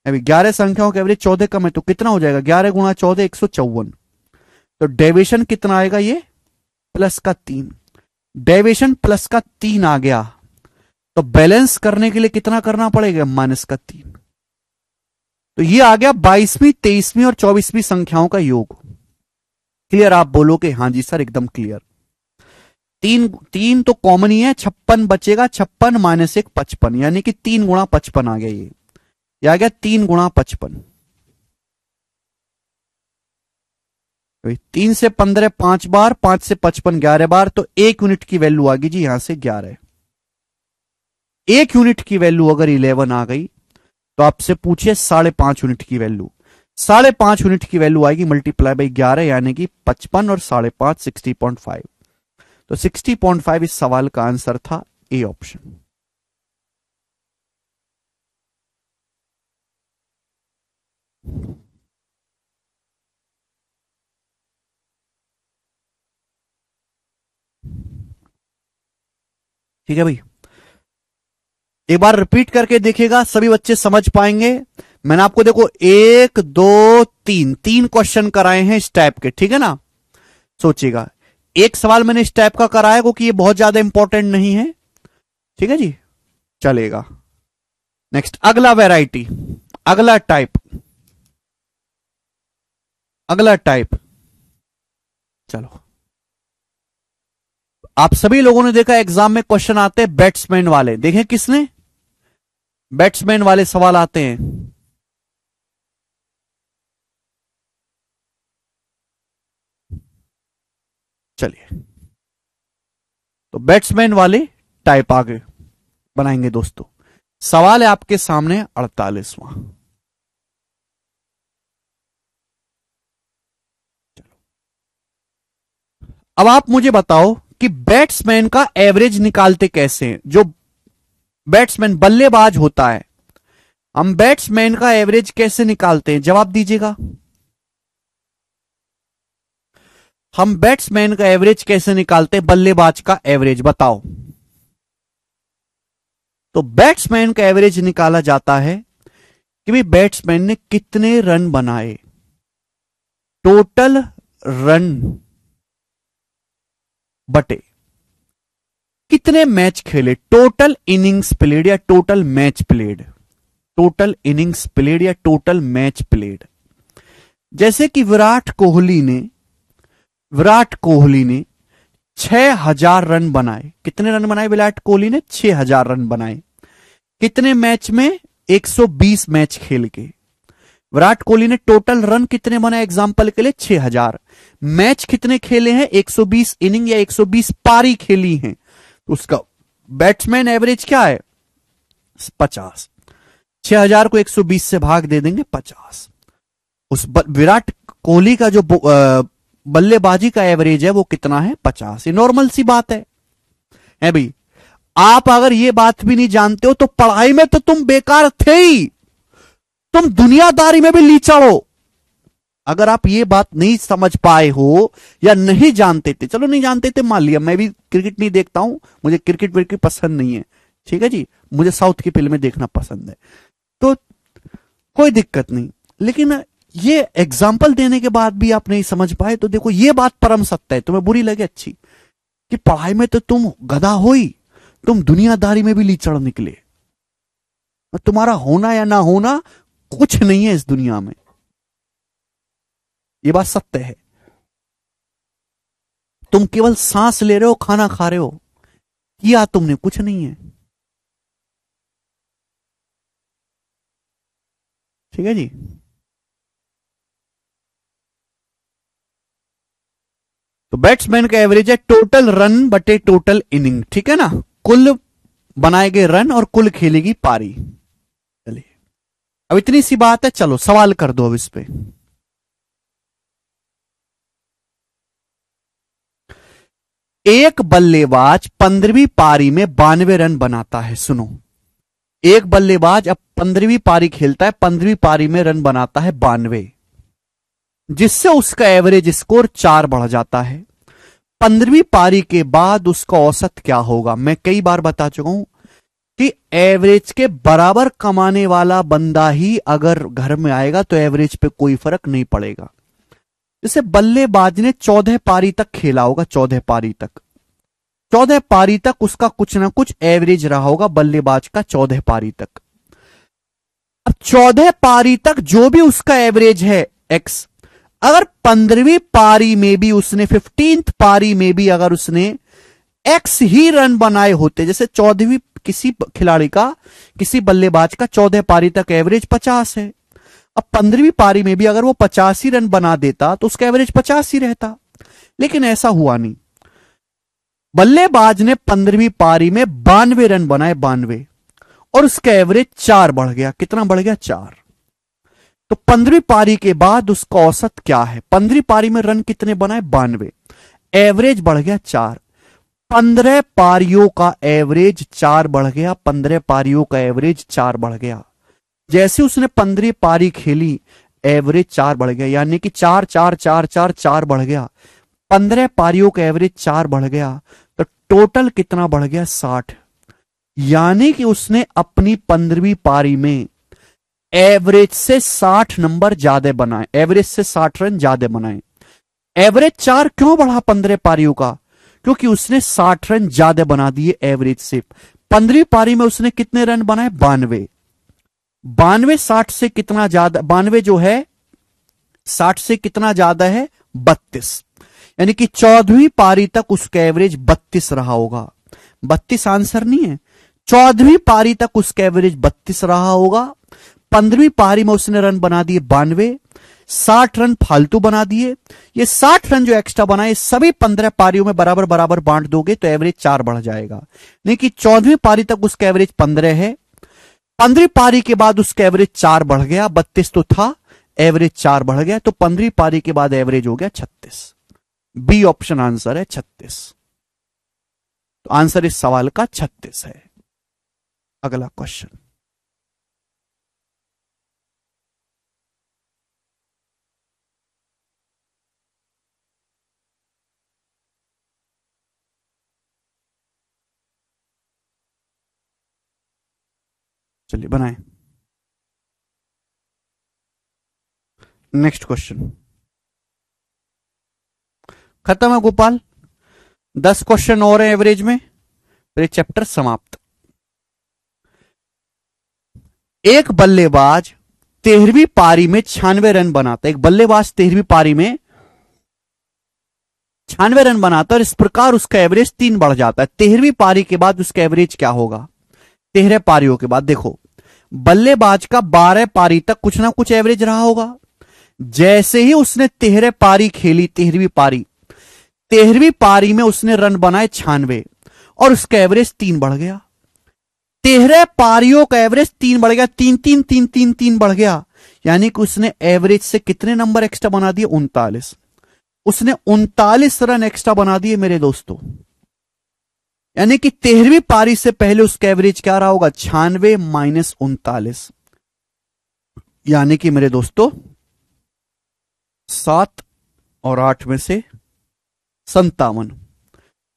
A: अभी 11 संख्याओं के एवरेज 14 कम है तो कितना हो जाएगा? 11 गुणा 14 154। तो डेविएशन कितना आएगा? ये प्लस का 3। डेविएशन प्लस का 3 आ गया तो बैलेंस करने के लिए कितना करना पड़ेगा? माइनस का 3। तो ये आ गया 22वीं 23वीं और 24वीं संख्याओं का योग। क्लियर? आप बोलोगे हाँ जी सर एकदम क्लियर। 3 तो कॉमन ही है, 56 बचेगा, 56 माइनस 1 55, यानी कि 3 गुणा 55 आ गया। ये आ गया 3 गुणा 55। 3 से 15 5 बार, 5 से 55 11 बार, तो 1 यूनिट की वैल्यू आ गई जी यहां से 11। 1 यूनिट की वैल्यू अगर 11 आ गई तो आपसे पूछिए 5.5 यूनिट की वैल्यू। 5.5 यूनिट की वैल्यू आएगी मल्टीप्लाई बाई 11, यानी कि 55 और 5.5 60.5। तो 60.5 इस सवाल का आंसर था, ए ऑप्शन। ठीक है भाई, एक बार रिपीट करके देखिएगा, सभी बच्चे समझ पाएंगे। मैंने आपको देखो 1 2 3 क्वेश्चन कराए हैं इस टाइप के, ठीक है ना। सोचिएगा, एक सवाल मैंने इस टाइप का कराया क्योंकि ये बहुत ज्यादा इंपॉर्टेंट नहीं है, ठीक है जी, चलेगा। नेक्स्ट अगला वैरायटी, अगला टाइप, अगला टाइप। चलो, आप सभी लोगों ने देखा एग्जाम में क्वेश्चन आते हैं बैट्समैन वाले, देखें किसने? बैट्समैन वाले सवाल आते हैं। चलिए, तो बैट्समैन वाले टाइप आगे बनाएंगे दोस्तों। सवाल है आपके सामने 48वां। अब आप मुझे बताओ कि बैट्समैन का एवरेज निकालते कैसे हैं? जो बैट्समैन बल्लेबाज होता है, हम बैट्समैन का एवरेज कैसे निकालते हैं? जवाब दीजिएगा। हम बैट्समैन का एवरेज कैसे निकालते हैं? बल्लेबाज का एवरेज बताओ। तो बैट्समैन का एवरेज निकाला जाता है कि भाई बैट्समैन ने कितने रन बनाए, टोटल रन बटे कितने मैच खेले, टोटल इनिंग्स प्लेड या total match played, total innings played या टोटल मैच प्लेड। जैसे कि विराट कोहली ने 6000 रन बनाए। कितने रन बनाए विराट कोहली ने? 6000 रन बनाए। कितने मैच में? 120 मैच खेल के। विराट कोहली ने टोटल रन कितने बनाए एग्जांपल के लिए? 6000। मैच कितने खेले हैं? 120 इनिंग या 120 पारी खेली हैं। तो उसका बैट्समैन एवरेज क्या है? 50। 6000 को 120 से भाग दे देंगे 50। उस विराट कोहली का जो बल्लेबाजी का एवरेज है वो कितना है? 50। ये नॉर्मल सी बात है भाई। आप अगर ये बात भी नहीं जानते हो तो पढ़ाई में तो तुम बेकार थे ही, तुम दुनियादारी में भी लीचड़ हो। अगर आप ये बात नहीं समझ पाए हो या नहीं जानते थे, चलो नहीं जानते थे मान लिया, मैं भी क्रिकेट नहीं देखता हूं, मुझे क्रिकेट विकेट पसंद नहीं है, ठीक है जी, मुझे साउथ की फिल्में देखना पसंद है, तो कोई दिक्कत नहीं। लेकिन ये एग्जाम्पल देने के बाद भी आप नहीं समझ पाए तो देखो ये बात परम सत्य है, तुम्हें बुरी लगे अच्छी, कि पढ़ाई में तो तुम गधा हो ही, तुम दुनियादारी में भी लीचड़ निकले। तुम्हारा होना या ना होना कुछ नहीं है इस दुनिया में, ये बात सत्य है। तुम केवल सांस ले रहे हो, खाना खा रहे हो, किया तुमने कुछ नहीं है, ठीक है जी। तो बैट्समैन का एवरेज है टोटल रन बटे टोटल इनिंग, ठीक है ना, कुल बनाए गए रन और कुल खेली गई पारी। चलिए, अब इतनी सी बात है, चलो सवाल कर दो अब इस पे। एक बल्लेबाज 15वीं पारी में 92 रन बनाता है। सुनो, एक बल्लेबाज अब 15वीं पारी खेलता है, 15वीं पारी में रन बनाता है 92, जिससे उसका एवरेज स्कोर 4 बढ़ जाता है। 15वीं पारी के बाद उसका औसत क्या होगा? मैं कई बार बता चुका हूं कि एवरेज के बराबर कमाने वाला बंदा ही अगर घर में आएगा तो एवरेज पे कोई फर्क नहीं पड़ेगा। जैसे बल्लेबाज ने 14 पारी तक खेला होगा, 14 पारी तक, 14 पारी तक उसका कुछ ना कुछ एवरेज रहा होगा बल्लेबाज का 14 पारी तक। अब 14 पारी तक जो भी उसका एवरेज है एक्स, अगर 15वीं पारी में भी उसने 15th पारी में भी अगर उसने एक्स ही रन बनाए होते, जैसे 14वीं किसी खिलाड़ी का, किसी बल्लेबाज का 14 पारी तक एवरेज 50 है, अब 15वीं पारी में भी अगर वो 50 ही रन बना देता तो उसका एवरेज 50 ही रहता, लेकिन ऐसा हुआ नहीं। बल्लेबाज ने 15वीं पारी में 92 रन बनाए, 92, और उसका एवरेज 4 बढ़ गया। कितना बढ़ गया? 4। तो 15वीं पारी के बाद उसका औसत क्या है? 15वीं पारी में रन कितने बनाए? 92, एवरेज बढ़ गया 4। 15 पारियों का एवरेज 4 बढ़ गया, 15 पारियों का एवरेज 4 बढ़ गया। जैसे उसने 15वीं पारी खेली एवरेज 4 बढ़ गया, यानी कि 4 4 4 4 4 बढ़ गया। 15 पारियों का एवरेज 4 बढ़ गया, तो टोटल कितना बढ़ गया? 60। यानी कि उसने अपनी 15वीं पारी में एवरेज से 60 नंबर ज्यादा बनाए, एवरेज से 60 रन ज्यादा बनाए। एवरेज 4 क्यों बढ़ा 15 पारियों का? क्योंकि उसने 60 रन ज्यादा बना दिए एवरेज से। 15वीं पारी में उसने कितने रन बनाए? 92। 92 60 से कितना ज्यादा? 92 जो है 60 से कितना ज्यादा है? 32। यानी कि 14वीं पारी तक उसका एवरेज 32 रहा होगा। 32 आंसर नहीं है, 14वीं पारी तक उसका एवरेज 32 रहा होगा। 15वीं पारी में उसने रन बना दिए 92, 60 रन फालतू बना दिए। ये 60 रन जो एक्स्ट्रा बनाए सभी 15 पारियों में बराबर बराबर बांट दोगे तो एवरेज 4 बढ़ जाएगा। नहीं कि 14वीं पारी तक उसका एवरेज 15 है, 15वीं पारी के बाद उसका एवरेज 4 बढ़ गया, 32 तो था, एवरेज 4 बढ़ गया, तो 15वीं पारी के बाद एवरेज हो गया 36। बी ऑप्शन आंसर है 36। तो आंसर इस सवाल का 36 है। अगला क्वेश्चन, चलिए बनाएं नेक्स्ट क्वेश्चन। खत्म है गोपाल, 10 क्वेश्चन और हैं एवरेज में, फिर चैप्टर समाप्त। एक बल्लेबाज 13वीं पारी में 96 रन बनाता है। एक बल्लेबाज 13वीं पारी में 96 रन बनाता है और इस प्रकार उसका एवरेज 3 बढ़ जाता है। 13वीं पारी के बाद उसका एवरेज क्या होगा? 13 पारियों के बाद देखो, बल्लेबाज का 12 पारी तक कुछ ना कुछ एवरेज रहा होगा। जैसे ही उसने 13 पारी खेली, 13वीं पारी में उसने रन बनाए 96 और उसका एवरेज 3 बढ़ गया। 13 पारियों का एवरेज 3 बढ़ गया, 3 3 3 3 3 बढ़ गया, यानी कि उसने एवरेज से कितने नंबर एक्स्ट्रा बना दिए? 39। उसने 39 रन एक्स्ट्रा बना दिए मेरे दोस्तों। यानी कि 13वीं पारी से पहले उसका एवरेज क्या रहा होगा? 96 माइनस 39, यानी कि मेरे दोस्तों 7 और 8 में से 57।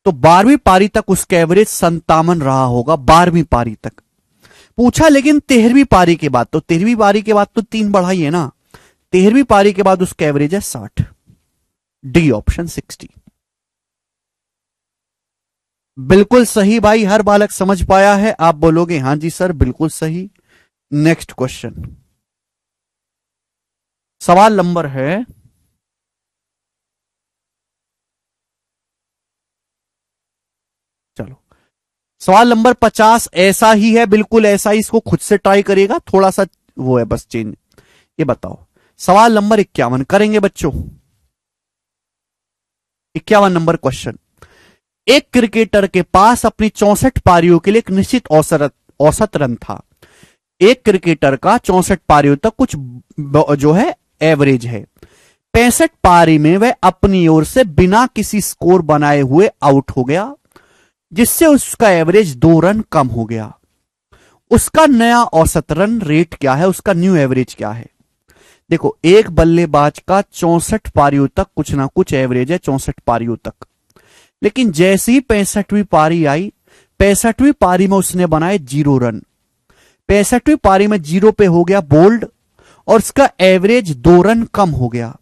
A: तो 12वीं पारी तक उसका एवरेज 57 रहा होगा, 12वीं पारी तक पूछा। लेकिन 13वीं पारी के बाद, तो 13वीं पारी के बाद तो 3 बढ़ाई है ना, 13वीं पारी के बाद उसका एवरेज है 60। डी ऑप्शन 60 बिल्कुल सही भाई, हर बालक समझ पाया है। आप बोलोगे हां जी सर बिल्कुल सही। नेक्स्ट क्वेश्चन, सवाल नंबर है चलो सवाल नंबर 50 ऐसा ही है, बिल्कुल ऐसा ही, इसको खुद से ट्राई करिएगा, थोड़ा सा वो है बस चेंज। ये बताओ, सवाल नंबर 51 करेंगे बच्चों। 51 नंबर क्वेश्चन, एक क्रिकेटर के पास अपनी 64 पारियों के लिए एक निश्चित औसत रन था। एक क्रिकेटर का 64 पारियों तक कुछ जो है एवरेज है। 65 पारी में वह अपनी ओर से बिना किसी स्कोर बनाए हुए आउट हो गया, जिससे उसका एवरेज 2 रन कम हो गया। उसका नया औसत रन रेट क्या है? उसका न्यू एवरेज क्या है? देखो, एक बल्लेबाज का 64 पारियों तक कुछ ना कुछ एवरेज है, 64 पारियों तक। लेकिन जैसे ही 65वीं पारी आई, 65वीं पारी में उसने बनाए 0 रन। 65वीं पारी में 0 पे हो गया बोल्ड और उसका एवरेज 2 रन कम हो गया।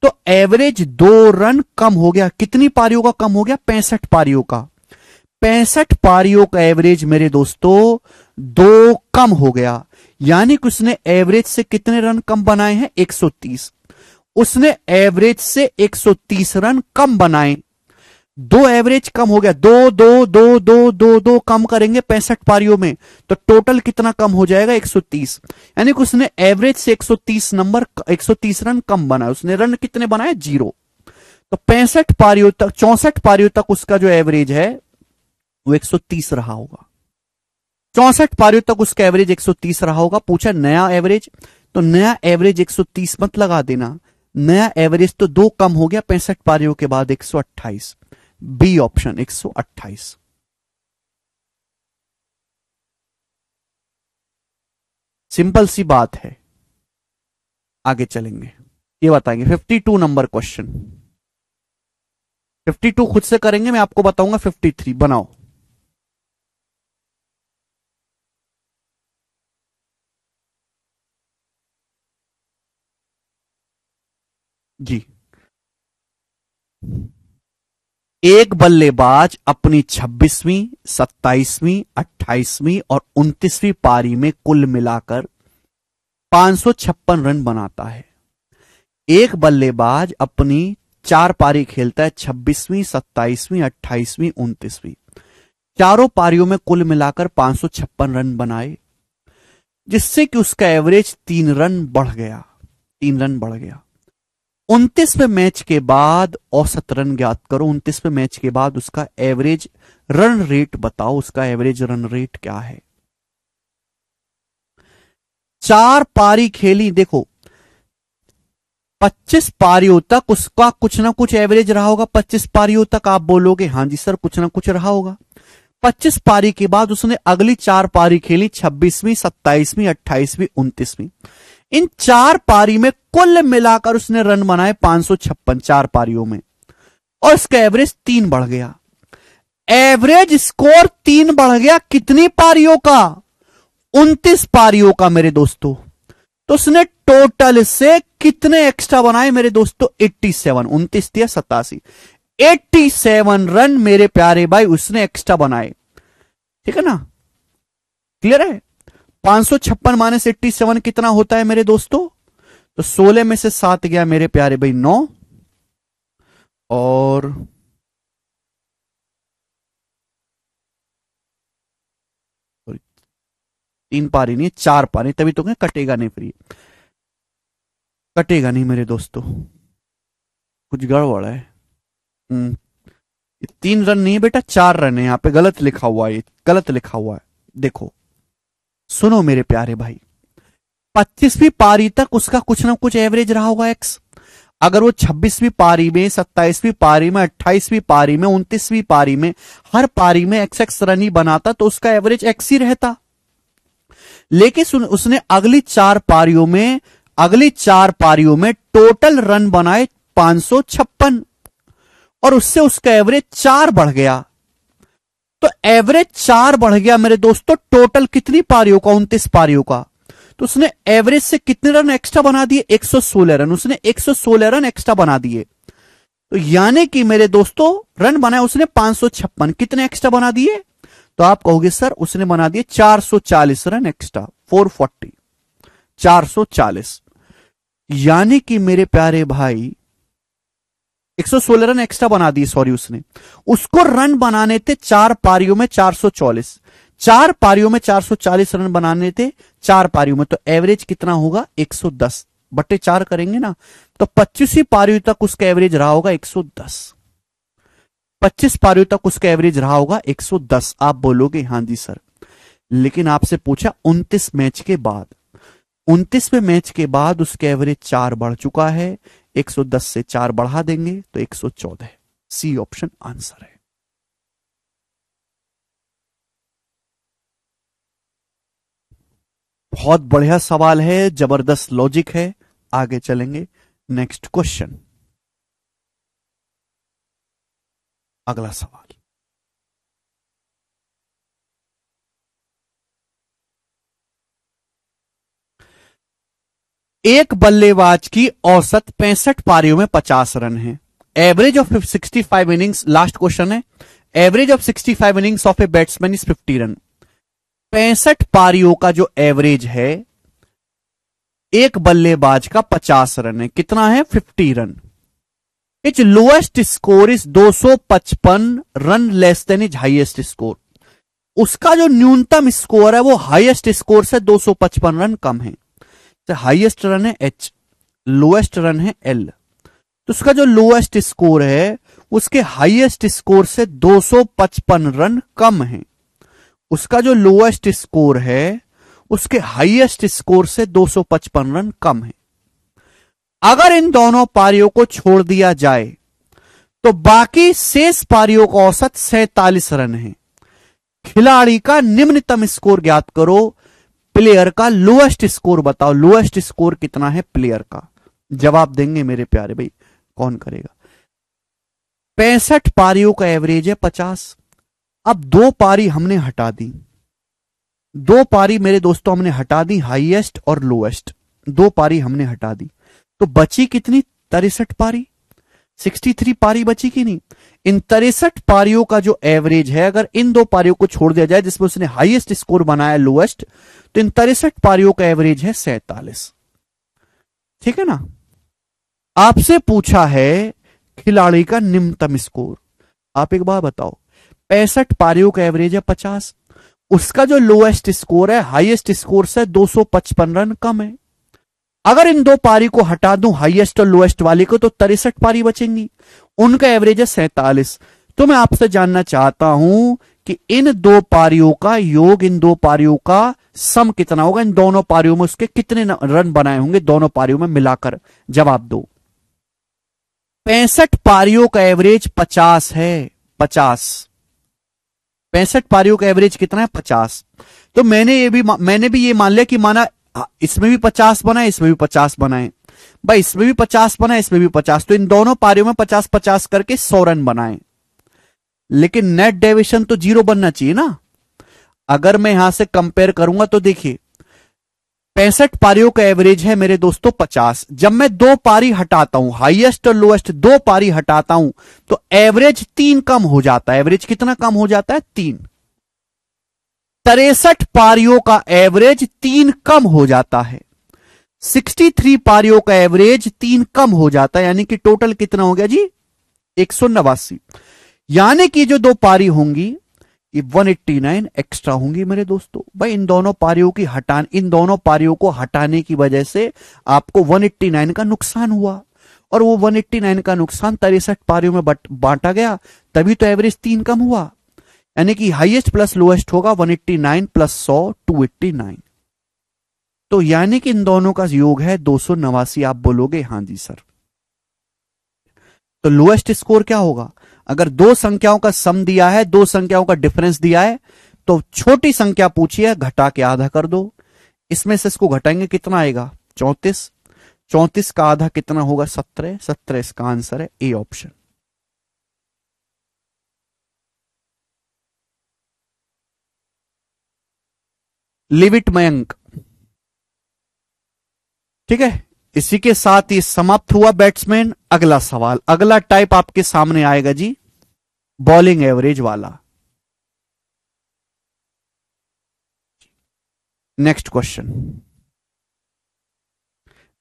A: तो एवरेज 2 रन कम हो गया, कितनी पारियों का कम हो गया? 65 पारियों का। 65 पारियों का एवरेज मेरे दोस्तों 2 कम हो गया, यानी कि उसने एवरेज से कितने रन कम बनाए हैं? 130। उसने एवरेज से 130 रन कम बनाए। 2 एवरेज कम हो गया, 2 2 2 2 2 2 कम करेंगे 65 पारियों में तो टोटल कितना कम हो जाएगा? 130। यानी कि उसने एवरेज से 130 रन कम बनाए। उसने रन कितने बनाए? 0। तो 65 पारियों तक, 64 पारियों तक उसका जो एवरेज है वो 130 रहा होगा। 64 पारियों तक उसका एवरेज 130 रहा होगा। पूछा नया एवरेज, तो नया एवरेज 130 मत लगा देना, नया एवरेज तो 2 कम हो गया 65 पारियों के बाद 128। B option 128। सिंपल सी बात है। आगे चलेंगे, ये बताएंगे 52 नंबर क्वेश्चन। 52 खुद से करेंगे, मैं आपको बताऊंगा 53। बनाओ। जी, एक बल्लेबाज अपनी 26वीं, 27वीं, 28वीं और 29वीं पारी में कुल मिलाकर 556 रन बनाता है। एक बल्लेबाज अपनी 4 पारी खेलता है, 26वीं, 27वीं, 28वीं, 29वीं। चारों पारियों में कुल मिलाकर 556 रन बनाए, जिससे कि उसका एवरेज 3 रन बढ़ गया। 3 रन बढ़ गया। 29वें मैच के बाद औसत रन ज्ञात करो। 29वें मैच के बाद उसका एवरेज रन रेट बताओ। उसका एवरेज रन रेट क्या है? 4 पारी खेली, देखो 25 पारियों तक उसका कुछ ना कुछ एवरेज रहा होगा। 25 पारियों तक आप बोलोगे हां जी सर कुछ ना कुछ रहा होगा। 25 पारी के बाद उसने अगली 4 पारी खेली, 26वीं, 27वीं, 28वीं, 29वीं। इन 4 पारी में कुल मिलाकर उसने रन बनाए 556 4 पारियों में, और इसका एवरेज 3 बढ़ गया। एवरेज स्कोर 3 बढ़ गया कितनी पारियों का? 29 पारियों का मेरे दोस्तों। तो उसने टोटल से कितने एक्स्ट्रा बनाए मेरे दोस्तों? 87। 29 दिया 87, 87 रन मेरे प्यारे भाई उसने एक्स्ट्रा बनाए। ठीक है ना, क्लियर है? 556 माइनस 87 कितना होता है मेरे दोस्तों? तो 16 में से 7 गया मेरे प्यारे भाई 9, और 3 पारी नहीं 4 पारी, तभी तो कटेगा नहीं, फ्री कटेगा नहीं मेरे दोस्तों, कुछ गड़बड़ है। 3 रन नहीं है बेटा, 4 रन है, यहां पे गलत लिखा हुआ है, ये गलत लिखा हुआ है। देखो सुनो मेरे प्यारे भाई, 25वीं पारी तक उसका कुछ ना कुछ एवरेज रहा होगा एक्स। अगर वो 26वीं पारी में, 27वीं पारी में, 28वीं पारी में, 29वीं पारी में हर पारी में एक्स एक्स रन ही बनाता तो उसका एवरेज एक्स ही रहता। लेकिन उसने अगली 4 पारियों में टोटल रन बनाए 556, और उससे उसका एवरेज 4 बढ़ गया। तो एवरेज 4 बढ़ गया मेरे दोस्तों, टोटल कितनी पारियों का? 29 पारियों का। तो उसने एवरेज से कितने रन एक्स्ट्रा बना दिए? 116 रन। उसने 116 रन एक्स्ट्रा बना दिए। तो यानी कि मेरे दोस्तों रन बनाए उसने 556, कितने एक्स्ट्रा बना दिए? तो आप कहोगे सर उसने बना दिए 440 रन एक्स्ट्रा, 440, 440। यानी कि मेरे प्यारे भाई 116 रन एक्स्ट्रा बना दिए, सॉरी उसको रन बनाने थे 4 पारियों में 440, 4 पारियों में 440 रन बनाने थे 4 पारियों में। तो एवरेज कितना होगा? 110 बटे 4 करेंगे ना, तो 25वीं पारियों तक उसका एवरेज रहा होगा 110। 25 पारियों तक उसका एवरेज रहा होगा 110। आप बोलोगे हां जी सर, लेकिन आपसे पूछा 29 मैच के बाद, 29वें मैच के बाद उसका एवरेज 4 बढ़ चुका है, 110 से 4 बढ़ा देंगे तो 114। सी ऑप्शन आंसर है। बहुत बढ़िया सवाल है, जबरदस्त लॉजिक है। आगे चलेंगे, नेक्स्ट क्वेश्चन। अगला सवाल, एक बल्लेबाज की औसत 65 पारियों में 50 रन है। Average of 65 innings, last question है, average of 65 innings of a batsman is 50 run. 65 पारियों का जो एवरेज है एक बल्लेबाज का 50 रन है, कितना है 50 run. Etch lowest score is 255 run less than is highest score. उसका जो न्यूनतम स्कोर है वो हाईएस्ट स्कोर से 255 रन कम है। तो हाईएस्ट रन है एच, लोएस्ट रन है एल, तो उसका जो लोएस्ट स्कोर है उसके हाईएस्ट स्कोर से 255 रन कम है। उसका जो लोएस्ट स्कोर है उसके हाईएस्ट स्कोर से 255 रन कम है। अगर इन दोनों पारियों को छोड़ दिया जाए तो बाकी शेष पारियों का औसत 47 रन है। खिलाड़ी का निम्नतम स्कोर ज्ञात करो, प्लेयर का लोएस्ट स्कोर बताओ। लोएस्ट स्कोर कितना है प्लेयर का? जवाब देंगे मेरे प्यारे भाई, कौन करेगा? 65 पारियों का एवरेज है 50। अब दो पारी हमने हटा दी, दो पारी मेरे दोस्तों हमने हटा दी, हाईएस्ट और लोएस्ट, दो पारी हमने हटा दी, तो बची कितनी? 63 पारी, 63 पारी बची कि नहीं? इन 63 पारियों का जो एवरेज है, अगर इन दो पारियों को छोड़ दिया जाए जिसमें उसने हाईएस्ट स्कोर बनाया लोएस्ट, तो इन 63 पारियों का एवरेज है 47। ठीक है ना? आपसे पूछा है खिलाड़ी का निम्नतम स्कोर। आप एक बार बताओ, 65 पारियों का एवरेज है 50, उसका जो लोएस्ट स्कोर है हाईएस्ट स्कोर से 255 रन कम है। अगर इन दो पारी को हटा दूं हाईएस्ट और लोएस्ट वाले को, तो 63 पारी बचेंगी, उनका एवरेज है 47। तो मैं आपसे जानना चाहता हूं कि इन दो पारियों का योग, इन दो पारियों का सम कितना होगा? इन दोनों पारियों में उसके कितने रन बनाए होंगे दोनों पारियों में मिलाकर? जवाब दो। 65 पारियों का एवरेज 50 है, 50। 65 पारियों का एवरेज कितना है? 50। तो मैंने भी ये मान लिया कि माना इसमें भी 50 बनाए, इसमें भी 50 बनाए, भाई इसमें भी 50 बनाए, इसमें भी 50, तो इन दोनों पारियों में 50-50 करके 100 रन बनाए। लेकिन नेट डेविएशन तो 0 बनना चाहिए ना। अगर मैं यहां से कंपेयर करूंगा तो देखिए 65 पारियों का एवरेज है मेरे दोस्तों 50। जब मैं दो पारी हटाता हूं, हाईएस्ट और लोएस्ट दो पारी हटाता हूं, तो एवरेज 3 कम हो जाता है। एवरेज कितना कम हो जाता है? 3। 63 पारियों का एवरेज 3 कम हो जाता है। 63 पारियों का एवरेज 3 कम हो जाता है, यानी कि टोटल कितना हो गया जी? 189। यानी कि जो दो पारी होंगी ये 189 एक्स्ट्रा होंगी मेरे दोस्तों। भाई इन दोनों पारियों को हटाने की वजह से आपको 189 का नुकसान हुआ, और वो 189 का नुकसान 63 पारियों में बांटा गया, तभी तो एवरेज 3 कम हुआ। यानी कि हाईएस्ट प्लस लोएस्ट होगा 189 प्लस 100 289। तो यानी कि इन दोनों का योग है 289। आप बोलोगे हां जी सर। तो लोएस्ट स्कोर क्या होगा? अगर दो संख्याओं का सम दिया है, दो संख्याओं का डिफरेंस दिया है, तो छोटी संख्या पूछिए, घटा के आधा कर दो। इसमें से इसको घटाएंगे कितना आएगा? 34। 34 का आधा कितना होगा? 17। 17 इसका आंसर है A option. Live it Mayank. ठीक है, इसी के साथ ही समाप्त हुआ बैट्समैन। अगला सवाल, अगला टाइप आपके सामने आएगा जी, बॉलिंग एवरेज वाला। नेक्स्ट क्वेश्चन,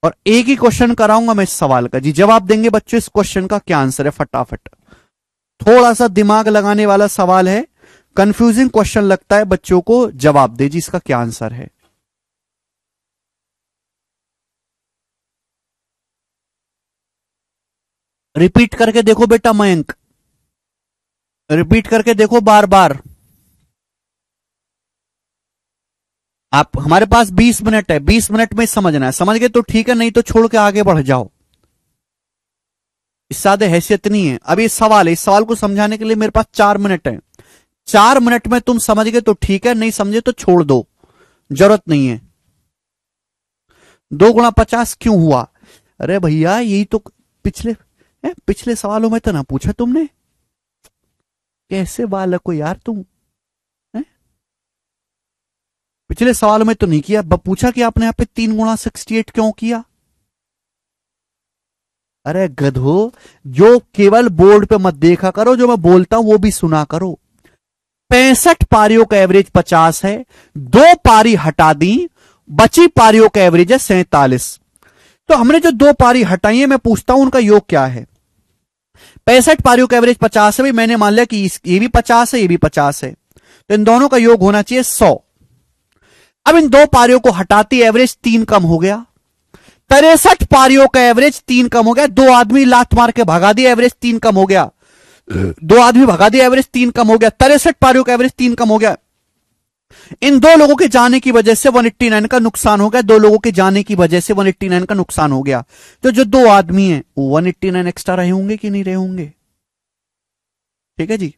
A: और एक ही क्वेश्चन कराऊंगा मैं इस सवाल का जी। जवाब देंगे बच्चों इस क्वेश्चन का क्या आंसर है फटाफट। थोड़ा सा दिमाग लगाने वाला सवाल है, कंफ्यूजिंग क्वेश्चन लगता है बच्चों को। जवाब दे जी, इसका क्या आंसर है? रिपीट करके देखो बेटा मयंक, रिपीट करके देखो बार बार। आप, हमारे पास 20 मिनट है, 20 मिनट में समझना है। समझ गए तो ठीक है, नहीं तो छोड़ के आगे बढ़ जाओ। इससे ज्यादा हैसियत नहीं है। अब ये सवाल है, इस सवाल को समझाने के लिए मेरे पास 4 मिनट है। 4 मिनट में तुम समझ गए तो ठीक है, नहीं समझे तो छोड़ दो, जरूरत नहीं है। 2 गुणा 50 क्यों हुआ? अरे भैया यही तो पिछले सवालों में तो ना पूछा तुमने। कैसे बालक हो यार तुम? पिछले सवाल में तो नहीं किया, पूछा कि आपने यहां पे 3 गुणा 68 क्यों किया? अरे गधो, जो केवल बोर्ड पे मत देखा करो, जो मैं बोलता हूं वो भी सुना करो। 65 पारियों का एवरेज 50 है, 2 पारी हटा दी, बची पारियों का एवरेज है 47। तो हमने जो 2 पारी हटाई है, मैं पूछता हूं उनका योग क्या है। 65 पारियों का एवरेज 50 है, भाई मैंने मान लिया कि ये भी 50 है, ये भी 50 है, तो इन दोनों का योग होना चाहिए 100। अब इन 2 पारियों को हटाती एवरेज 3 कम हो गया, 63 पारियों का एवरेज 3 कम हो गया। 2 आदमी लात मार के भगा दिया, एवरेज 3 कम हो गया। 2 आदमी भगा दिया, एवरेज 3 कम हो गया। 63 पारियों का एवरेज 3 कम हो गया। इन 2 लोगों के जाने की वजह से 189 का नुकसान हो गया। 2 लोगों के जाने की वजह से 189 का नुकसान हो गया। तो जो 2 आदमी हैं वो 189 एक्स्ट्रा रहे होंगे कि नहीं रहे होंगे? ठीक है जी।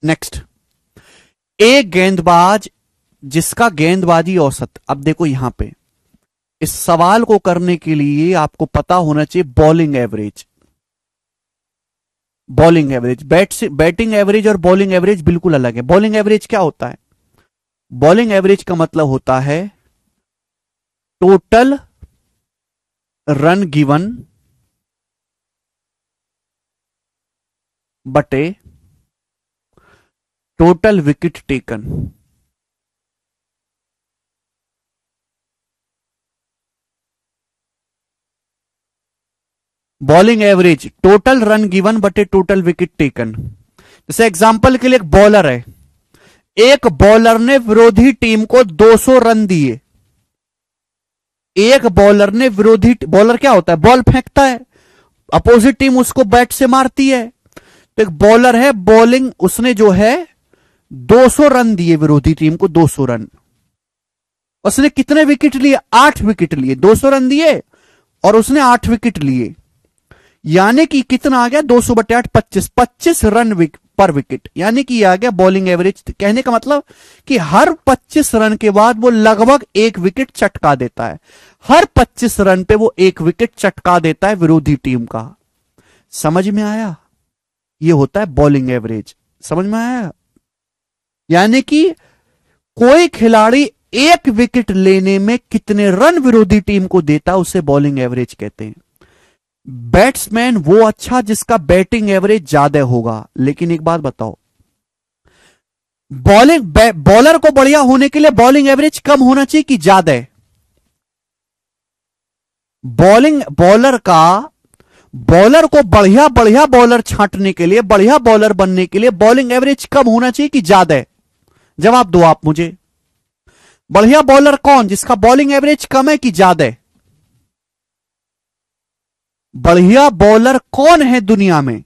A: नेक्स्ट, एक गेंदबाज जिसका गेंदबाजी औसत, अब देखो यहां पे इस सवाल को करने के लिए आपको पता होना चाहिए bowling average. Bowling average, batting average और बॉलिंग एवरेज बिल्कुल अलग है। बॉलिंग एवरेज क्या होता है? बॉलिंग एवरेज का मतलब होता है टोटल रन गिवन बटे total wicket taken. Bowling average total run given बटे टोटल विकेट टेकन। जैसे एग्जांपल के लिए एक बॉलर है, एक बॉलर ने विरोधी टीम को 200 रन दिए। एक बॉलर ने विरोधी, बॉलर क्या होता है? बॉल फेंकता है, अपोजिट टीम उसको बैट से मारती है। तो एक बॉलर है, बॉलिंग उसने जो है 200 रन दिए, विरोधी टीम को 200 रन। उसने कितने विकेट लिए? 8 विकेट लिए। 200 रन दिए और उसने 8 विकेट लिए, यानी कि कितना आ गया? 200 बटे 8, 25 रन पर विकेट, यानी कि आ गया बॉलिंग एवरेज। कहने का मतलब कि हर 25 रन के बाद वो लगभग 1 विकेट चटका देता है। हर 25 रन पे वो 1 विकेट चटका देता है विरोधी टीम का। समझ में आया? ये होता है बॉलिंग एवरेज। समझ में आया? यानी कि कोई खिलाड़ी 1 विकेट लेने में कितने रन विरोधी टीम को देता, उसे बॉलिंग एवरेज कहते हैं। बैट्समैन वो अच्छा जिसका बैटिंग एवरेज ज्यादा होगा। लेकिन एक बात बताओ, बॉलर को बढ़िया होने के लिए बॉलिंग एवरेज कम होना चाहिए कि ज्यादा? बॉलर को बढ़िया बढ़िया बॉलर छांटने के लिए, बढ़िया बॉलर बनने के लिए बॉलिंग एवरेज कम होना चाहिए कि ज्यादा? जवाब दो आप मुझे। बढ़िया बॉलर कौन? जिसका बॉलिंग एवरेज कम है कि ज्यादा? बढ़िया बॉलर कौन है दुनिया में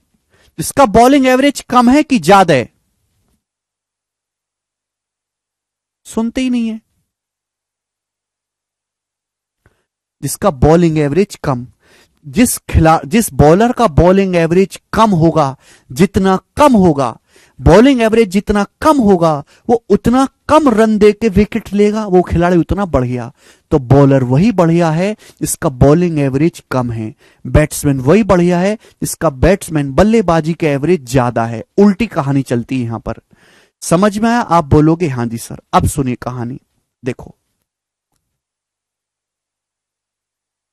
A: जिसका बॉलिंग एवरेज कम है कि ज्यादा? सुनते ही नहीं है। जिसका बॉलिंग एवरेज कम, जिस बॉलर का बॉलिंग एवरेज कम होगा, जितना कम होगा बॉलिंग एवरेज, जितना कम होगा वो उतना कम रन दे के विकेट लेगा, वो खिलाड़ी उतना बढ़िया। तो बॉलर वही बढ़िया है जिसका बॉलिंग एवरेज कम है, बैट्समैन वही बढ़िया है जिसका बैट्समैन बल्लेबाजी का एवरेज ज्यादा है। उल्टी कहानी चलती है यहां पर। समझ में आया? आप बोलोगे हां जी सर। अब सुनिए कहानी। देखो,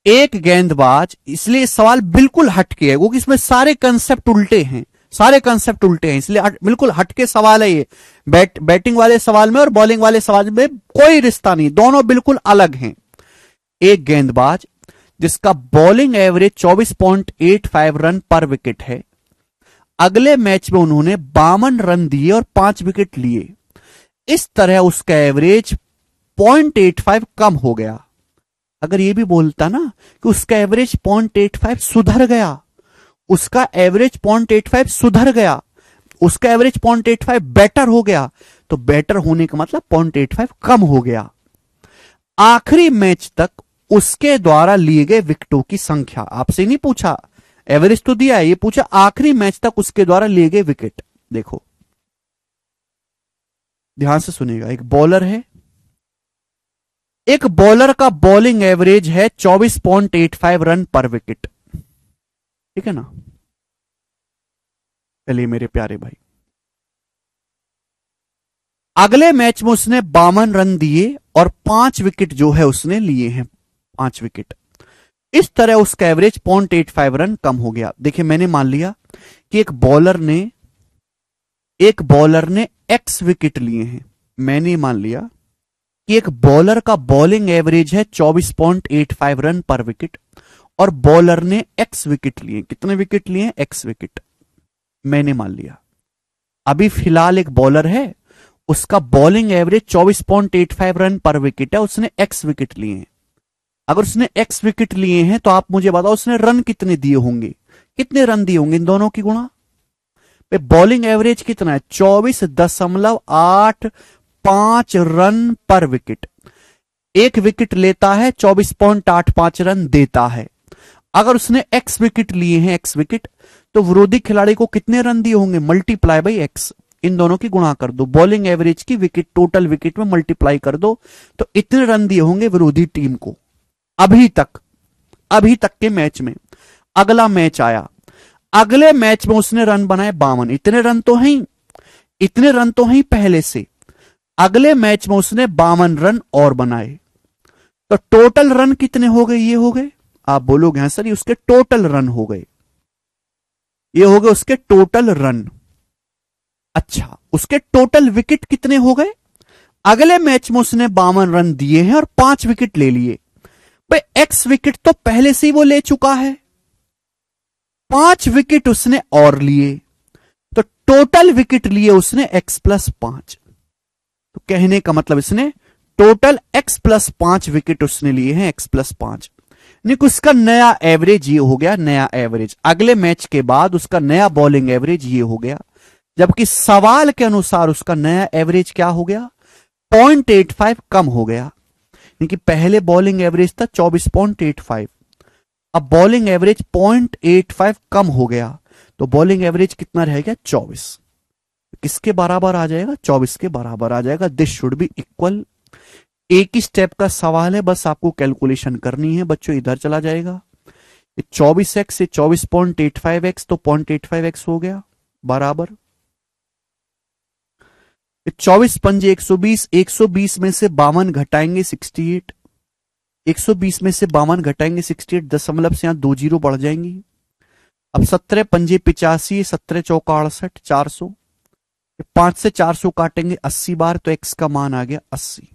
A: एक गेंदबाज, इसलिए सवाल बिल्कुल हटके है क्योंकि इसमें सारे कंसेप्ट उल्टे हैं, सारे कंसेप्ट उल्टे हैं, इसलिए बिल्कुल हटके सवाल है ये। बैटिंग वाले सवाल में और बॉलिंग वाले सवाल में कोई रिश्ता नहीं, दोनों बिल्कुल अलग हैं। एक गेंदबाज जिसका बॉलिंग एवरेज 24.85 रन पर विकेट है, अगले मैच में उन्होंने 52 रन दिए और 5 विकेट लिए। इस तरह उसका एवरेज 0.85 कम हो गया। अगर ये भी बोलता ना कि उसका एवरेज 0.85 सुधर गया, उसका एवरेज 0.85 सुधर गया, उसका एवरेज 0.85 बेटर हो गया, तो बेटर होने का मतलब 0.85 कम हो गया। आखिरी मैच तक उसके द्वारा लिए गए विकेटों की संख्या, आपसे नहीं पूछा, एवरेज तो दिया है, ये पूछा आखिरी मैच तक उसके द्वारा लिए गए विकेट। देखो ध्यान से सुनिएगा, एक बॉलर है, एक बॉलर का बॉलिंग एवरेज है 24.85 रन पर विकेट, ठीक है ना? चलिए मेरे प्यारे भाई, अगले मैच में उसने 52 रन दिए और 5 विकेट जो है उसने लिए हैं, 5 विकेट। इस तरह उसका एवरेज 0.85 रन कम हो गया। देखिए मैंने मान लिया कि एक बॉलर ने एक्स विकेट लिए हैं। मैंने मान लिया कि एक बॉलर का बॉलिंग एवरेज है 24.85 रन पर विकेट और बॉलर ने एक्स विकेट लिए। कितने विकेट लिए? X wicket. मैंने मान लिया अभी फिलहाल एक बॉलर है, उसका बॉलिंग एवरेज 24.85 रन पर विकेट है, उसने एक्स विकेट लिए हैं। अगर उसने एक्स विकेट लिए हैं तो आप मुझे बताओ उसने रन कितने दिए होंगे? कितने रन दिए होंगे इन दोनों की गुणा पे? बॉलिंग एवरेज कितना है? 24.85 रन पर विकेट। एक विकेट लेता है 24.85 रन देता है। अगर उसने एक्स विकेट लिए हैं, एक्स विकेट, तो विरोधी खिलाड़ी को कितने रन दिए होंगे? Multiply by x. इन दोनों की गुणा कर दो, बॉलिंग एवरेज की विकेट टोटल विकेट में मल्टीप्लाई कर दो, तो इतने रन दिए होंगे विरोधी टीम को अभी तक के मैच में। अगला मैच आया, अगले मैच में उसने रन बनाए 52। इतने रन तो हैं पहले से। अगले मैच में उसने 52 रन और बनाए, तो टोटल रन कितने हो गए? ये हो गए, आप बोलोगे हाँ सर ये उसके टोटल रन हो गए, ये हो गए उसके टोटल रन। अच्छा, उसके टोटल विकेट कितने हो गए? अगले मैच में उसने 52 रन दिए हैं और 5 विकेट ले लिए। भाई एक्स विकेट तो पहले से ही वो ले चुका है, 5 विकेट उसने और लिए, तो टोटल विकेट लिए उसने एक्स प्लस 5। तो कहने का मतलब इसने टोटल एक्स प्लस 5 विकेट उसने लिए हैं, एक्स प्लस 5। नहीं, उसका नया एवरेज ये हो गया, नया एवरेज अगले मैच के बाद उसका नया बॉलिंग एवरेज ये हो गया, जबकि सवाल के अनुसार उसका नया एवरेज क्या हो गया? 0.85 कम हो गया। क्योंकि पहले बॉलिंग एवरेज था 24.85, अब बॉलिंग एवरेज 0.85 कम हो गया, तो बॉलिंग एवरेज कितना रह गया? 24। किसके बराबर आ जाएगा? 24 के बराबर आ जाएगा। This should be equal. एक ही स्टेप का सवाल है, बस आपको कैलकुलेशन करनी है बच्चों। इधर चला जाएगा 24x से 24.85x, तो 0.85x हो गया बराबर 24 पंजे 120। 120 में से 52 घटाएंगे 68। 120 में से 52 घटाएंगे 68, दशमलव से यहां 2 जीरो बढ़ जाएंगी। अब 17 पंजे 85, 17 चौका 68, 400। 5 से 400 काटेंगे 80 बार, तो एक्स का मान आ गया 80।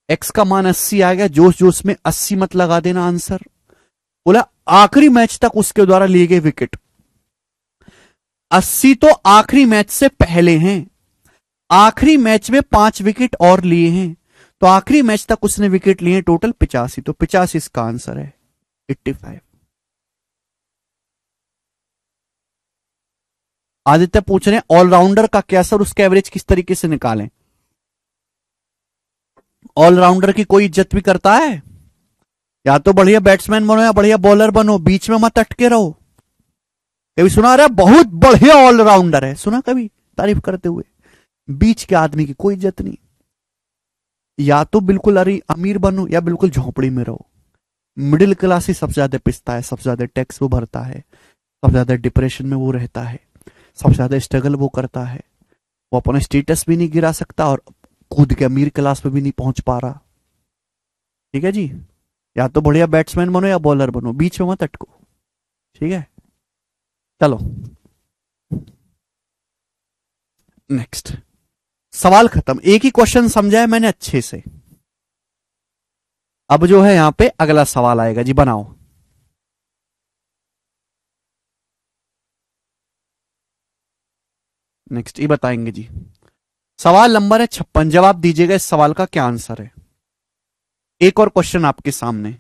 A: एक्स का मान 80 आ गया। जोश जोश में 80 मत लगा देना आंसर। बोला आखिरी मैच तक उसके द्वारा लिए गए विकेट 80 तो आखिरी मैच से पहले हैं। आखिरी मैच में 5 विकेट और लिए हैं, तो आखिरी मैच तक उसने विकेट लिए टोटल 85, तो 85 इसका आंसर है 85। आदित्य पूछ रहे हैं ऑलराउंडर का क्या सर, उसका एवरेज किस तरीके से निकालें? ऑलराउंडर की कोई इज्जत भी करता है? या तो बढ़िया बैट्समैन बनो या बढ़िया बॉलर बनो, बीच में मत अटके रहो। कभी सुना रहा बहुत बढ़िया ऑलराउंडर है, सुना कभी तारीफ करते हुए? बीच के आदमी की कोई इज्जत नहीं। या तो बिल्कुल अरे अमीर बनो या बिल्कुल झोपड़ी में रहो। मिडिल क्लास ही सबसे ज्यादा पिसता है, सबसे ज्यादा टैक्स वो भरता है, सबसे ज्यादा डिप्रेशन में वो रहता है, सबसे ज्यादा स्ट्रगल वो करता है। वो अपना स्टेटस भी नहीं गिरा सकता और खुद के अमीर क्लास पे भी नहीं पहुंच पा रहा। ठीक है जी, या तो बढ़िया बैट्समैन बनो या बॉलर बनो, बीच में मत अटको। ठीक है, चलो नेक्स्ट सवाल खत्म। एक ही क्वेश्चन समझा है मैंने अच्छे से। अब जो है यहां पे अगला सवाल आएगा जी, बनाओ। नेक्स्ट ये बताएंगे जी। सवाल नंबर है 56, जवाब दीजिएगा इस सवाल का क्या आंसर है। एक और क्वेश्चन आपके सामने।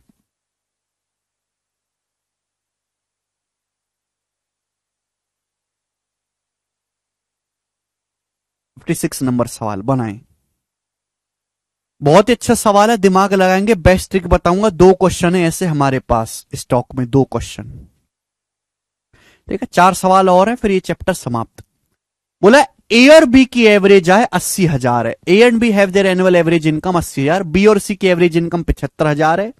A: सिक्स नंबर सवाल बनाएं। बहुत ही अच्छा सवाल है, दिमाग लगाएंगे। बेस्ट ट्रिक बताऊंगा। 2 क्वेश्चन है ऐसे हमारे पास स्टॉक में, 2 क्वेश्चन। ठीक है, 4 सवाल और है फिर ये चैप्टर समाप्त। बोला ए और बी की एवरेज आए 80,000 है। A and B have their annual average income 80,000। B और सी की एवरेज इनकम 75,000 है।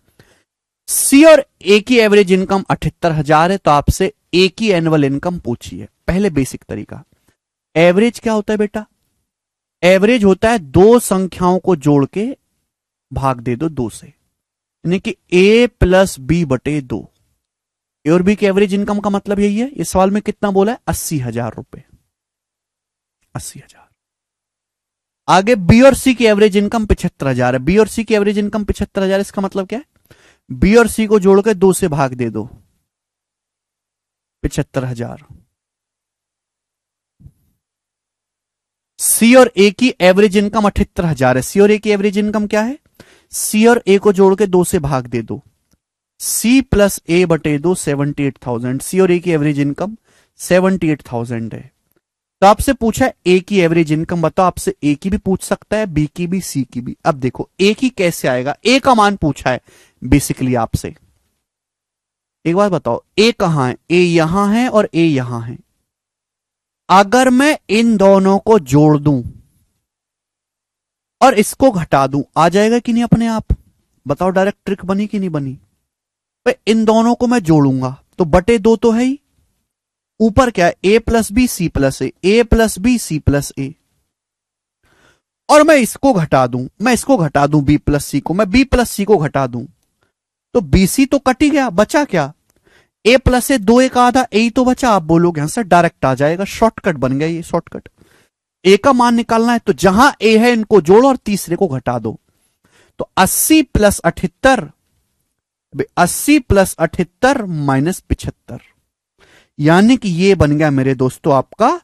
A: सी और ए की एवरेज इनकम 78,000 है। तो आपसे ए की एनुअल इनकम पूछी है। पहले बेसिक तरीका, एवरेज क्या होता है बेटा? एवरेज होता है 2 संख्याओं को जोड़ के भाग दे दो 2 से। यानी कि ए प्लस बी बटे 2। ए और बी की एवरेज इनकम का मतलब यही है। इस सवाल में कितना बोला है? 80,000 रुपए। 80,000। आगे बी और सी की एवरेज इनकम 75,000 है। बी और सी की एवरेज इनकम 75,000, इसका मतलब क्या है? बी और सी को जोड़ के 2 से भाग दे दो, 75,000। सी और ए की एवरेज इनकम 78,000 है। सी और ए की एवरेज इनकम क्या है? सी और ए को जोड़ के 2 से भाग दे दो, सी प्लस ए बटे 2, 78,000। सी और ए की एवरेज इनकम 78,000 है। तो आपसे पूछा है ए की एवरेज इनकम बताओ। आपसे ए की भी पूछ सकता है, बी की भी, सी की भी। अब देखो ए की कैसे आएगा, ए का मान पूछा है बेसिकली आपसे। एक बात बताओ, ए कहां है? ए यहां है और ए यहां है। अगर मैं इन दोनों को जोड़ दूं और इसको घटा दूं, आ जाएगा कि नहीं अपने आप? बताओ, डायरेक्ट ट्रिक बनी कि नहीं बनी? भाई इन दोनों को मैं जोड़ूंगा तो बटे 2 तो है ही, ऊपर क्या है? ए प्लस बी सी प्लस ए, ए प्लस बी सी प्लस ए। और मैं इसको घटा दूं बी प्लस सी को, मैं बी प्लस सी को घटा दूं तो बी सी तो कट ही गया, बचा क्या? ए प्लस ए, 2 एक आधा, ए ही तो बचा। आप बोलोगे यहां से डायरेक्ट आ जाएगा, शॉर्टकट बन गया ये, शॉर्टकट। ए का मान निकालना है तो जहां ए है इनको जोड़ो और तीसरे को घटा दो। तो 80 प्लस 78, 80 प्लस 78 माइनस 75, यानी कि ये बन गया मेरे दोस्तों आपका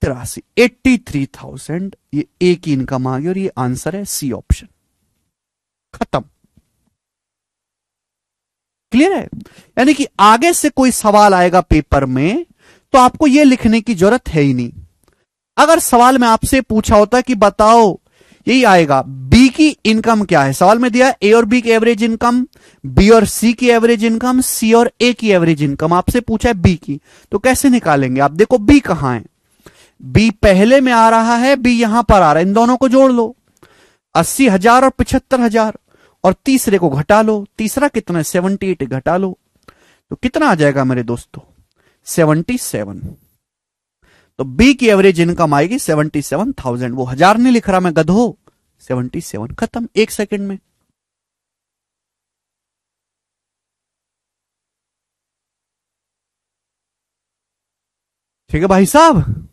A: 83,000। ये ए की इनकम आ गई और ये आंसर है सी ऑप्शन। खत्म। क्लियर है? यानी कि आगे से कोई सवाल आएगा पेपर में तो आपको ये लिखने की जरूरत है ही नहीं। अगर सवाल में आपसे पूछा होता है कि बताओ, यही आएगा बी की इनकम क्या है, सवाल में दिया है ए और बी की एवरेज इनकम, बी और सी की एवरेज इनकम, सी और ए की एवरेज इनकम। आपसे पूछा है बी की, तो कैसे निकालेंगे? आप देखो बी कहां है, बी पहले में आ रहा है, बी यहां पर आ रहा है, इन दोनों को जोड़ लो, 80,000 और 75,000, और तीसरे को घटा लो। तीसरा कितना है? 78, घटा लो तो कितना आ जाएगा मेरे दोस्तों? 77। तो बी की एवरेज इनकम आएगी 77,000। वो 1000 नहीं लिख रहा मैं, गधो, 77। खत्म, 1 सेकंड में। ठीक है भाई साहब?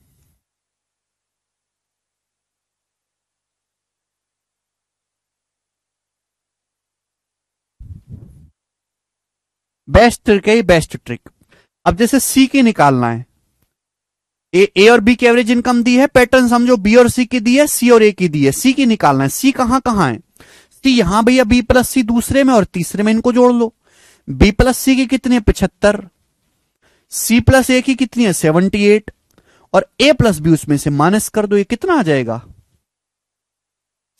A: बेस्ट ट्रिक है, बेस्ट ट्रिक। अब जैसे सी की निकालना है, ए और बी की एवरेज इनकम दी है, पैटर्न समझो, बी और सी की दी है, सी और ए की दी है। सी की निकालना है, सी कहां कहां है? सी यहां भैया, बी प्लस सी दूसरे में और तीसरे में, इनको जोड़ लो। बी प्लस सी की कितनी है? 75। सी प्लस ए की कितनी है? 78। और ए प्लस बी उसमें से माइनस कर दो, ये कितना आ जाएगा?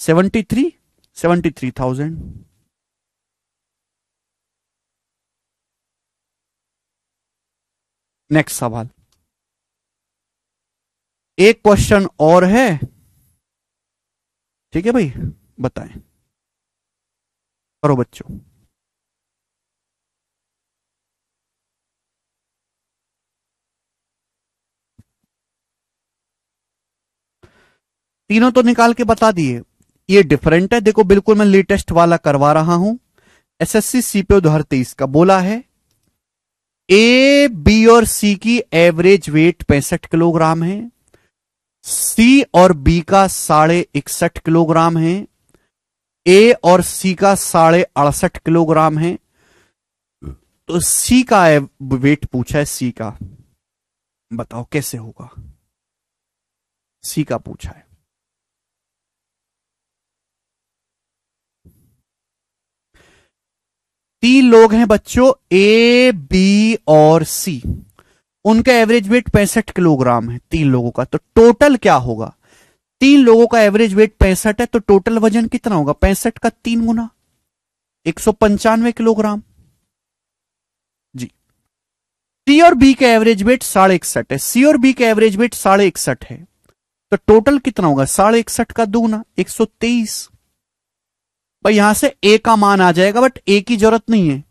A: 73,000। नेक्स्ट सवाल, एक क्वेश्चन और है। ठीक है भाई, बताएं, करो बच्चों। तीनों तो निकाल के बता दिए। ये डिफरेंट है, देखो बिल्कुल मैं लेटेस्ट वाला करवा रहा हूं। एसएससी सीपीओ 2023 का बोला है ए बी और सी की एवरेज वेट 65 किलोग्राम है, सी और बी का 61.5 किलोग्राम है, ए और सी का 68.5 किलोग्राम है। तो सी का वेट पूछा है, सी का बताओ कैसे होगा? सी का पूछा है। तीन लोग हैं बच्चों, ए बी और सी, उनका एवरेज वेट 65 किलोग्राम है, 3 लोगों का। तो टोटल क्या होगा? 3 लोगों का एवरेज वेट 65 है, तो टोटल वजन कितना होगा? 65 का 3 गुना, 195 किलोग्राम जी। सी और बी का एवरेज वेट 61.5 है, सी और बी का एवरेज वेट 61.5 है, तो टोटल कितना होगा? 61.5 का दुगना, 123। भाई यहां से ए का मान आ जाएगा, बट ए की जरूरत नहीं है।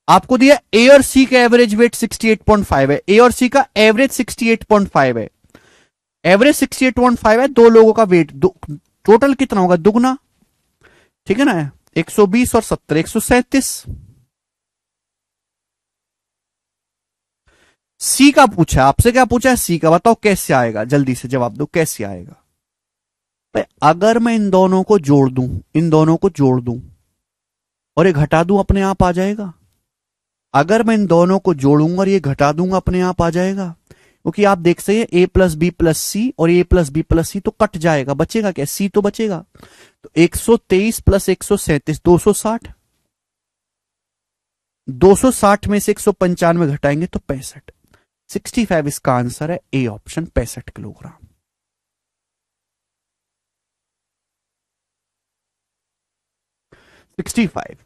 A: आपको दिया ए और सी का एवरेज वेट 68.5 है, ए और सी का एवरेज 68.5 है, एवरेज 68.5 है, 2 लोगों का वेट, टोटल कितना होगा? दुगना। ठीक है ना? 120 और 70 137। सी का पूछा, आपसे क्या पूछा है? सी का। बताओ कैसे आएगा, जल्दी से जवाब दो, कैसे आएगा? भाई अगर मैं इन दोनों को जोड़ दूं, इन दोनों को जोड़ दूं और ये घटा दूं, अपने आप आ जाएगा। अगर मैं इन दोनों को जोड़ूंगा और ये घटा दूंगा, अपने आप आ जाएगा। क्योंकि आप देख सकते हैं ए प्लस बी प्लस सी और ए प्लस बी प्लस सी तो कट जाएगा, बचेगा क्या? सी तो बचेगा। तो 123 प्लस 137 260। 260 में से 195 घटाएंगे तो 65। 65 इसका आंसर है, A option 65 kilogram. Sixty five.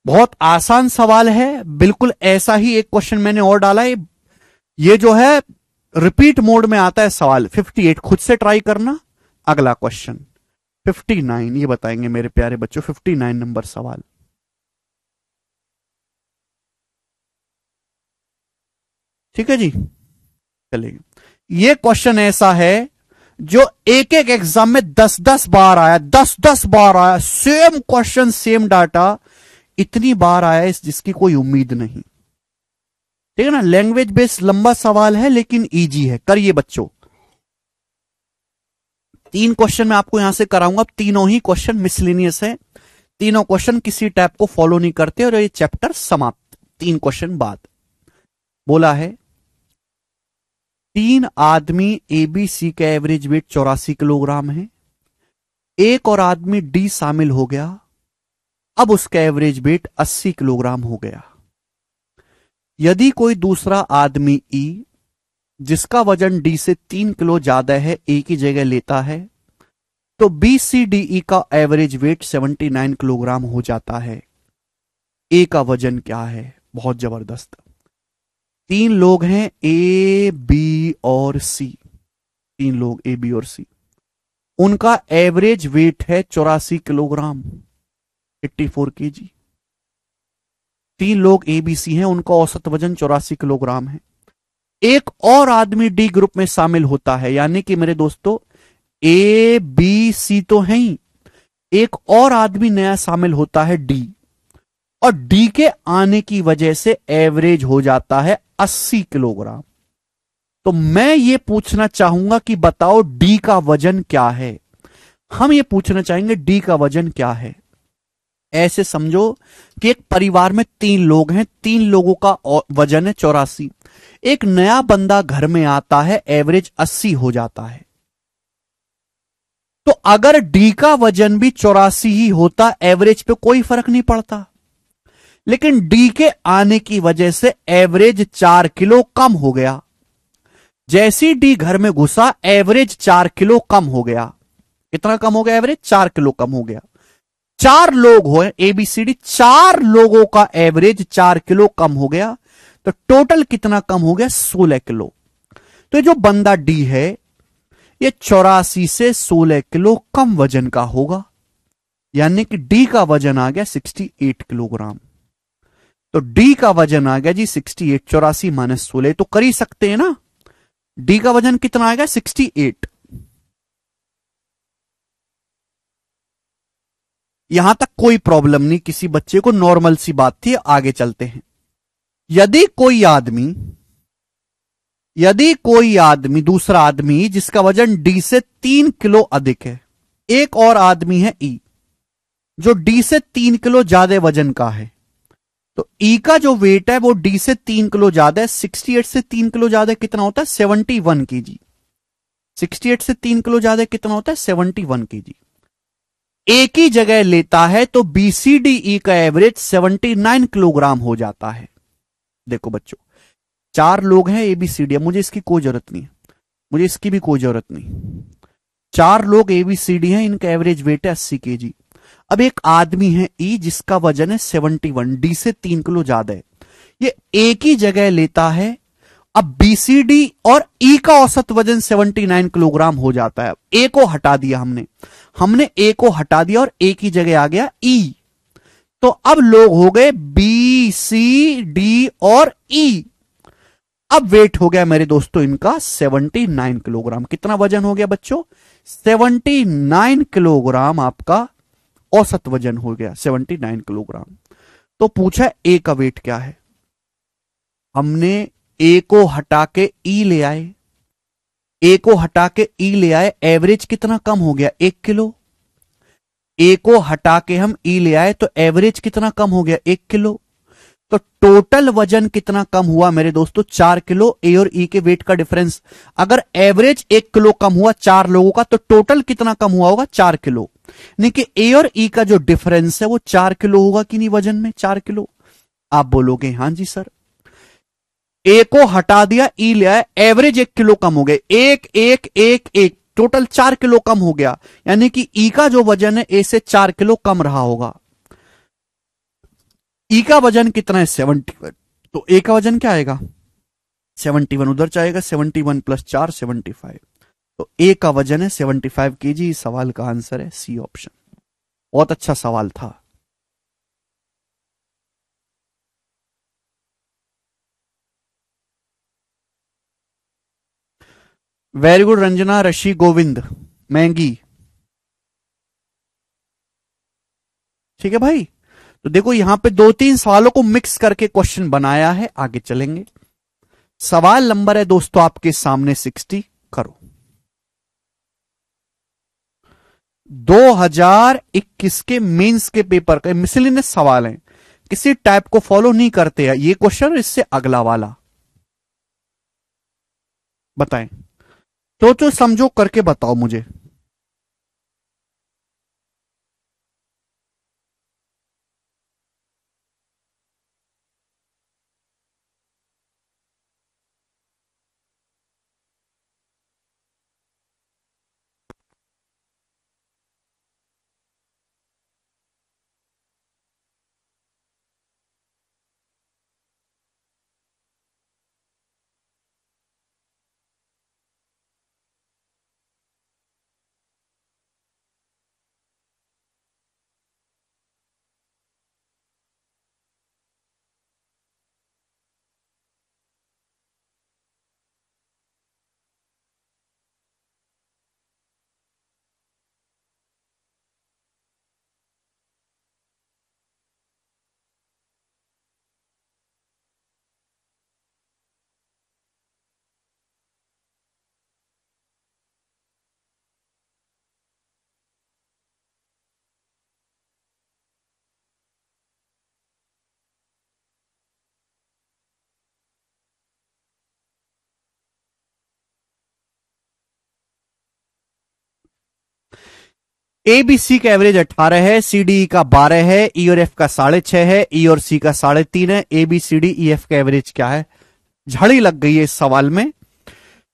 A: बहुत आसान सवाल है, बिल्कुल ऐसा ही एक क्वेश्चन मैंने और डाला है। ये जो है रिपीट मोड में आता है सवाल। 58 खुद से ट्राई करना। अगला क्वेश्चन 59, ये बताएंगे मेरे प्यारे बच्चों। 59 नंबर सवाल। ठीक है जी, चलिए। ये क्वेश्चन ऐसा है जो एक एक एग्जाम में 10-10 बार आया, 10-10 बार आया। सेम क्वेश्चन सेम डाटा इतनी बार आया है जिसकी कोई उम्मीद नहीं। ठीक है ना? लैंग्वेज बेस्ड लंबा सवाल है लेकिन इजी है। करिए बच्चों। 3 क्वेश्चन मैं आपको यहां से कराऊंगा। तीनों ही क्वेश्चन मिसलिनियस है। तीनों क्वेश्चन किसी टाइप को फॉलो नहीं करते और ये चैप्टर समाप्त। 3 क्वेश्चन बाद बोला है 3 आदमी एबीसी का एवरेज वेट 84 किलोग्राम है। एक और आदमी डी शामिल हो गया, अब उसका एवरेज वेट 80 किलोग्राम हो गया। यदि कोई दूसरा आदमी ई जिसका वजन डी से 3 किलो ज्यादा है ए की जगह लेता है तो बी सी डी ई का एवरेज वेट 79 किलोग्राम हो जाता है। ए का वजन क्या है? बहुत जबरदस्त। 3 लोग हैं, ए बी और सी। 3 लोग ए बी और सी, उनका एवरेज वेट है 84 किलोग्राम, 84 केजी। 3 लोग ए बी सी हैं, उनका औसत वजन 84 किलोग्राम है। एक और आदमी डी ग्रुप में शामिल होता है, यानी कि मेरे दोस्तों ए बी सी तो है ही, एक और आदमी नया शामिल होता है डी, और डी के आने की वजह से एवरेज हो जाता है 80 किलोग्राम। तो मैं ये पूछना चाहूंगा कि बताओ डी का वजन क्या है। हम ये पूछना चाहेंगे डी का वजन क्या है। ऐसे समझो कि एक परिवार में 3 लोग हैं, 3 लोगों का वजन है 84। एक नया बंदा घर में आता है, एवरेज 80 हो जाता है। तो अगर डी का वजन भी 84 ही होता, एवरेज पे कोई फर्क नहीं पड़ता। लेकिन डी के आने की वजह से एवरेज 4 किलो कम हो गया। जैसी डी घर में घुसा, एवरेज 4 किलो कम हो गया। कितना कम हो गया? एवरेज 4 किलो कम हो गया। 4 लोग हो एबीसीडी, 4 लोगों का एवरेज 4 किलो कम हो गया। तो टोटल कितना कम हो गया? 16 किलो। तो जो बंदा डी है ये 84 से 16 किलो कम वजन का होगा, यानी कि डी का वजन आ गया 68 किलोग्राम। तो डी का वजन आ गया जी 68, 84 माइनस 16 तो कर ही सकते हैं ना। डी का वजन कितना आएगा? 68। यहां तक कोई प्रॉब्लम नहीं, किसी बच्चे को नॉर्मल सी बात थी। आगे चलते हैं। यदि कोई आदमी दूसरा आदमी जिसका वजन डी से 3 किलो अधिक है, एक और आदमी है ई जो डी से 3 किलो ज्यादा वजन का है, तो ई का जो वेट है वो डी से 3 किलो ज्यादा है। 68 से 3 किलो ज्यादा कितना होता है? 71 केजी। 68 से 3 किलो ज्यादा कितना होता है? 71 केजी। ए की जगह लेता है तो बीसीडीई का एवरेज 79 किलोग्राम हो जाता है। देखो बच्चों, 4 लोग हैं एबीसीडी, मुझे इसकी कोई जरूरत नहीं है, मुझे इसकी भी कोई जरूरत नहीं। 4 लोग एबीसीडी हैं, इनका एवरेज वेट है 80 केजी। अब एक आदमी है ई जिसका वजन है 71, डी से 3 किलो ज्यादा है। ये ए की जगह लेता है, अब बीसीडी और ई का औसत वजन 79 किलोग्राम हो जाता है। ए को हटा दिया हमने ए को हटा दिया और ए की जगह आ गया ई। तो अब लोग हो गए बी सी डी और ई। अब वेट हो गया मेरे दोस्तों इनका 79 किलोग्राम। कितना वजन हो गया बच्चों? 79 किलोग्राम आपका औसत वजन हो गया, 79 किलोग्राम। तो पूछा ए का वेट क्या है। हमने ए को हटा के ई ले आए, ए को हटा के ई ले आए, एवरेज कितना कम हो गया? 1 किलो। ए को हटा के हम ई ले आए तो एवरेज कितना कम हो गया? 1 किलो। तो टोटल वजन कितना कम हुआ मेरे दोस्तों? 4 किलो। ए और ई के वेट का डिफरेंस, अगर एवरेज 1 किलो कम हुआ 4 लोगों का, तो टोटल कितना कम हुआ होगा? 4 किलो। नहीं कि ए और ई का जो डिफरेंस है वो 4 किलो होगा कि नहीं वजन में? 4 किलो। आप बोलोगे हां जी सर। ए को हटा दिया, ई ले आया, एवरेज 1 किलो कम हो गए, एक एक एक एक, टोटल 4 किलो कम हो गया। यानी कि ई का जो वजन है ए से 4 किलो कम रहा होगा। ई का वजन कितना है? 71। तो ए का वजन क्या आएगा? 71 उधर जाएगा, 71 प्लस 4 75। तो ए का वजन है 75 केजी। इस सवाल का आंसर है सी ऑप्शन। बहुत अच्छा सवाल था। वेरी गुड रंजना, ऋषि, गोविंद, मैंगी। ठीक है भाई। तो देखो यहां पे 2-3 सवालों को मिक्स करके क्वेश्चन बनाया है, आगे चलेंगे। सवाल नंबर है दोस्तों आपके सामने 60, करो। 2021 के मेंस के पेपर का मिसलिनियस सवाल है, किसी टाइप को फॉलो नहीं करते हैं ये क्वेश्चन, इससे अगला वाला बताएं। तो समझो करके बताओ मुझे। ए बी सी का एवरेज 18 है, सी डी ई का 12 है, ई और एफ का 6.5 है, ई और सी का 3.5 है। A B C D E F का एवरेज क्या है? झड़ी लग गई है इस सवाल में।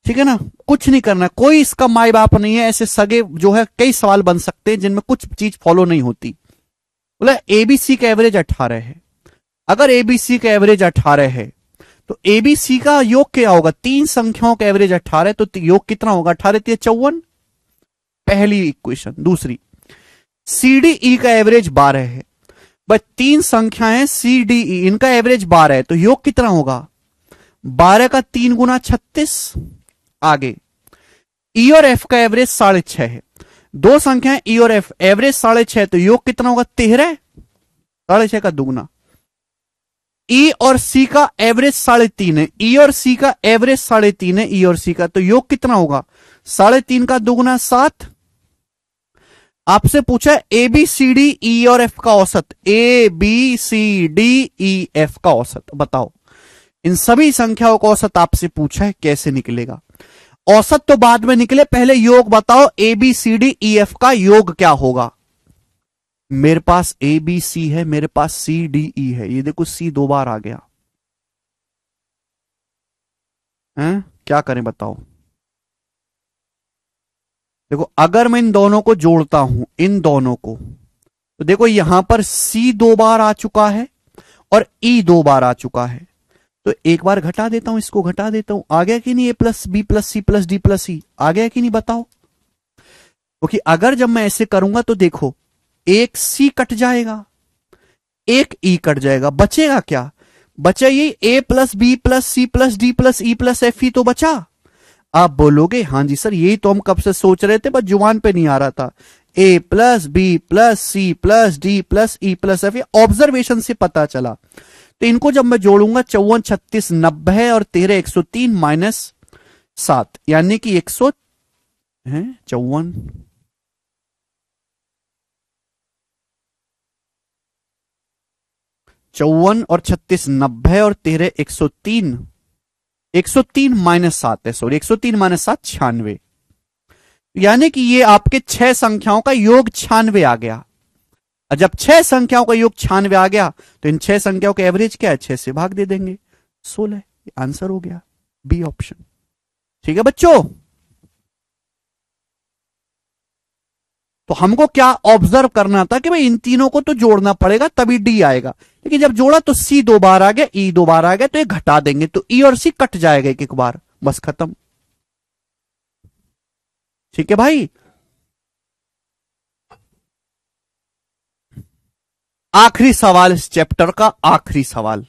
A: ठीक है ना, कुछ नहीं करना, कोई इसका माई बाप नहीं है। ऐसे सगे जो है कई सवाल बन सकते हैं जिनमें कुछ चीज फॉलो नहीं होती। बोला एबीसी का एवरेज 18 है। अगर एबीसी का एवरेज 18 है तो एबीसी का योग क्या होगा? 3 संख्याओं का एवरेज 18 तो योग कितना होगा? 18 54। पहली इक्वेशन। दूसरी, सीडीई का एवरेज 12 है, बस 3 संख्याएं सीडीई, इनका एवरेज 12 है तो योग कितना होगा? 12 का 3 गुना 36। आगे, ई और एफ का एवरेज 6.5 है, 2 संख्याएं ई और एफ, एवरेज 6.5 तो योग कितना होगा? 13। 6.5 का दुगना। ई और सी का एवरेज 3.5 है, ई और सी का एवरेज 3.5 है, ई और सी का, तो योग कितना होगा? 3.5 का दुगना 7। आपसे पूछा ए बी सी डी ई और एफ का औसत, A B C D E F का औसत बताओ। इन सभी संख्याओं का औसत आपसे पूछा है, कैसे निकलेगा? औसत तो बाद में निकले, पहले योग बताओ। A B C D E F का योग क्या होगा? मेरे पास ए बी सी है, मेरे पास सी डी ई है, ये देखो सी 2 बार आ गया है, क्या करें बताओ? देखो अगर मैं इन दोनों को जोड़ता हूं, इन दोनों को, तो देखो यहां पर सी 2 बार आ चुका है और ई 2 बार आ चुका है, तो एक बार घटा देता हूं, इसको घटा देता हूं। आ गया कि नहीं? A plus B plus C plus D plus C आ गया कि नहीं बताओ? क्योंकि अगर जब मैं ऐसे करूंगा तो देखो एक सी कट जाएगा, एक ई कट जाएगा, बचेगा क्या? बचा ये a plus B plus C plus D plus E plus F ही तो बचा। आप बोलोगे हाँ जी सर यही तो हम कब से सोच रहे थे, बस जुबान पे नहीं आ रहा था। a plus B plus C plus D plus E plus F, observation से पता चला। तो इनको जब मैं जोड़ूंगा 54 36 90 और 13 103 माइनस 7 यानी कि 100 है 54 54 और 36 90 और 13 103 103 माइनस 7 है, सॉरी 103 माइनस 7 96, यानी कि ये आपके 6 संख्याओं का योग 96 आ गया। और जब 6 संख्याओं का योग 96 आ गया तो इन 6 संख्याओं का एवरेज क्या है, 6 से भाग दे देंगे 16। आंसर हो गया बी ऑप्शन। ठीक है बच्चों, तो हमको क्या ऑब्जर्व करना था कि भाई इन तीनों को तो जोड़ना पड़ेगा तभी डी आएगा, लेकिन जब जोड़ा तो सी 2 बार आ गया, ई 2 बार आ गया, तो ये घटा देंगे तो ई और सी कट जाएगा एक बार, बस खत्म। ठीक है भाई, आखिरी सवाल इस चैप्टर का, आखिरी सवाल,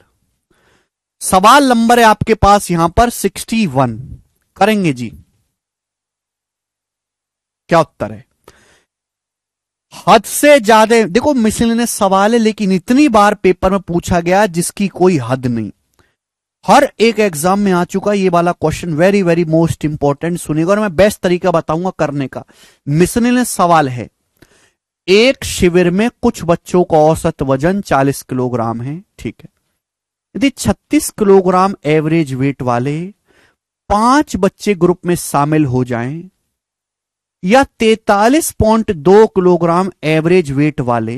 A: सवाल नंबर है आपके पास यहां पर 61। करेंगे जी, क्या उत्तर है? हद से ज्यादा, देखो मिसलेनियस सवाल है लेकिन इतनी बार पेपर में पूछा गया जिसकी कोई हद नहीं, हर एक एग्जाम में आ चुका ये वाला question, very very most important. सुनिएगा और मैं बेस्ट तरीका बताऊंगा करने का। मिसलेनियस सवाल है, एक शिविर में कुछ बच्चों का औसत वजन 40 किलोग्राम है, ठीक है। यदि 36 किलोग्राम एवरेज वेट वाले 5 बच्चे ग्रुप में शामिल हो जाएं या 43.2 किलोग्राम एवरेज वेट वाले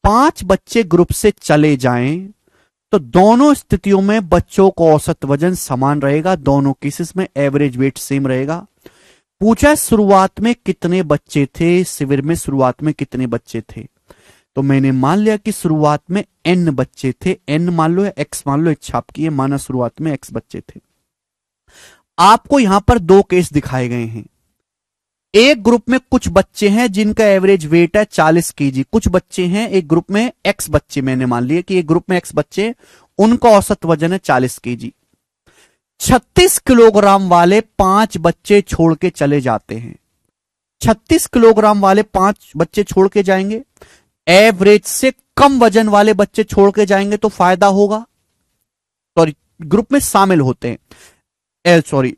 A: 5 बच्चे ग्रुप से चले जाएं तो दोनों स्थितियों में बच्चों का औसत वजन समान रहेगा, दोनों केसेस में एवरेज वेट सेम रहेगा। पूछा शुरुआत में कितने बच्चे थे, शिविर में शुरुआत में कितने बच्चे थे, तो मैंने मान लिया कि शुरुआत में n बच्चे थे, n मान लो या x मान लो, इच्छा आपकी है, माना शुरुआत में x बच्चे थे। आपको यहां पर 2 केस दिखाए गए हैं, एक ग्रुप में कुछ बच्चे हैं जिनका एवरेज वेट है 40 केजी, कुछ बच्चे हैं एक ग्रुप में x बच्चे, मैंने मान लिया कि एक ग्रुप में x बच्चे, उनका औसत वजन है 40 केजी। 36 किलोग्राम वाले 5 बच्चे छोड़ के चले जाते हैं, 36 किलोग्राम वाले 5 बच्चे छोड़ के जाएंगे, एवरेज से कम वजन वाले बच्चे छोड़ के जाएंगे तो फायदा होगा, सॉरी ग्रुप में शामिल होते हैं, सॉरी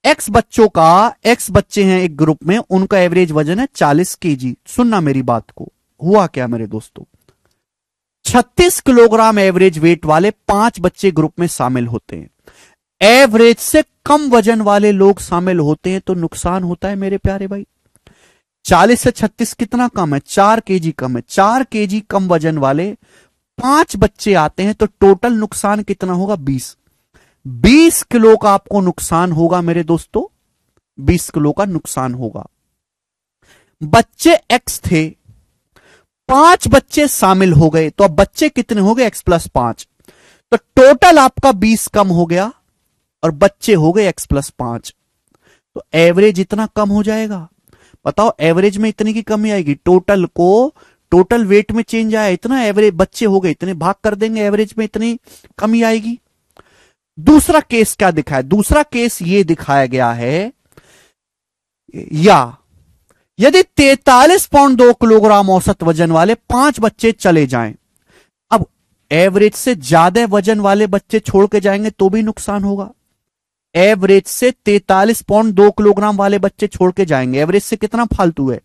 A: एक्स बच्चों का, एक्स बच्चे हैं एक ग्रुप में, उनका एवरेज वजन है 40 केजी। सुनना मेरी बात को, हुआ क्या मेरे दोस्तों, 36 किलोग्राम एवरेज वेट वाले 5 बच्चे ग्रुप में शामिल होते हैं, एवरेज से कम वजन वाले लोग शामिल होते हैं तो नुकसान होता है मेरे प्यारे भाई। 40 से 36 कितना कम है, 4 केजी कम है, 4 केजी कम वजन वाले 5 बच्चे आते हैं तो टोटल नुकसान कितना होगा, 20 किलो का आपको नुकसान होगा मेरे दोस्तों, 20 किलो का नुकसान होगा। बच्चे एक्स थे, 5 बच्चे शामिल हो गए तो अब बच्चे कितने हो गए, एक्स प्लस 5, तो टोटल आपका 20 कम हो गया और बच्चे हो गए एक्स प्लस 5, तो एवरेज इतना कम हो जाएगा। बताओ एवरेज में इतनी की कमी आएगी, टोटल को, टोटल वेट में चेंज आया इतना, एवरेज बच्चे हो गए इतने, भाग कर देंगे, एवरेज में इतनी कमी आएगी। दूसरा केस क्या दिखाया, दूसरा केस ये दिखाया गया है, या यदि 43.2 किलोग्राम औसत वजन वाले 5 बच्चे चले जाएं, अब एवरेज से ज्यादा वजन वाले बच्चे छोड़ के जाएंगे तो भी नुकसान होगा, एवरेज से 43.2 किलोग्राम वाले बच्चे छोड़ के जाएंगे, एवरेज से कितना फालतू है,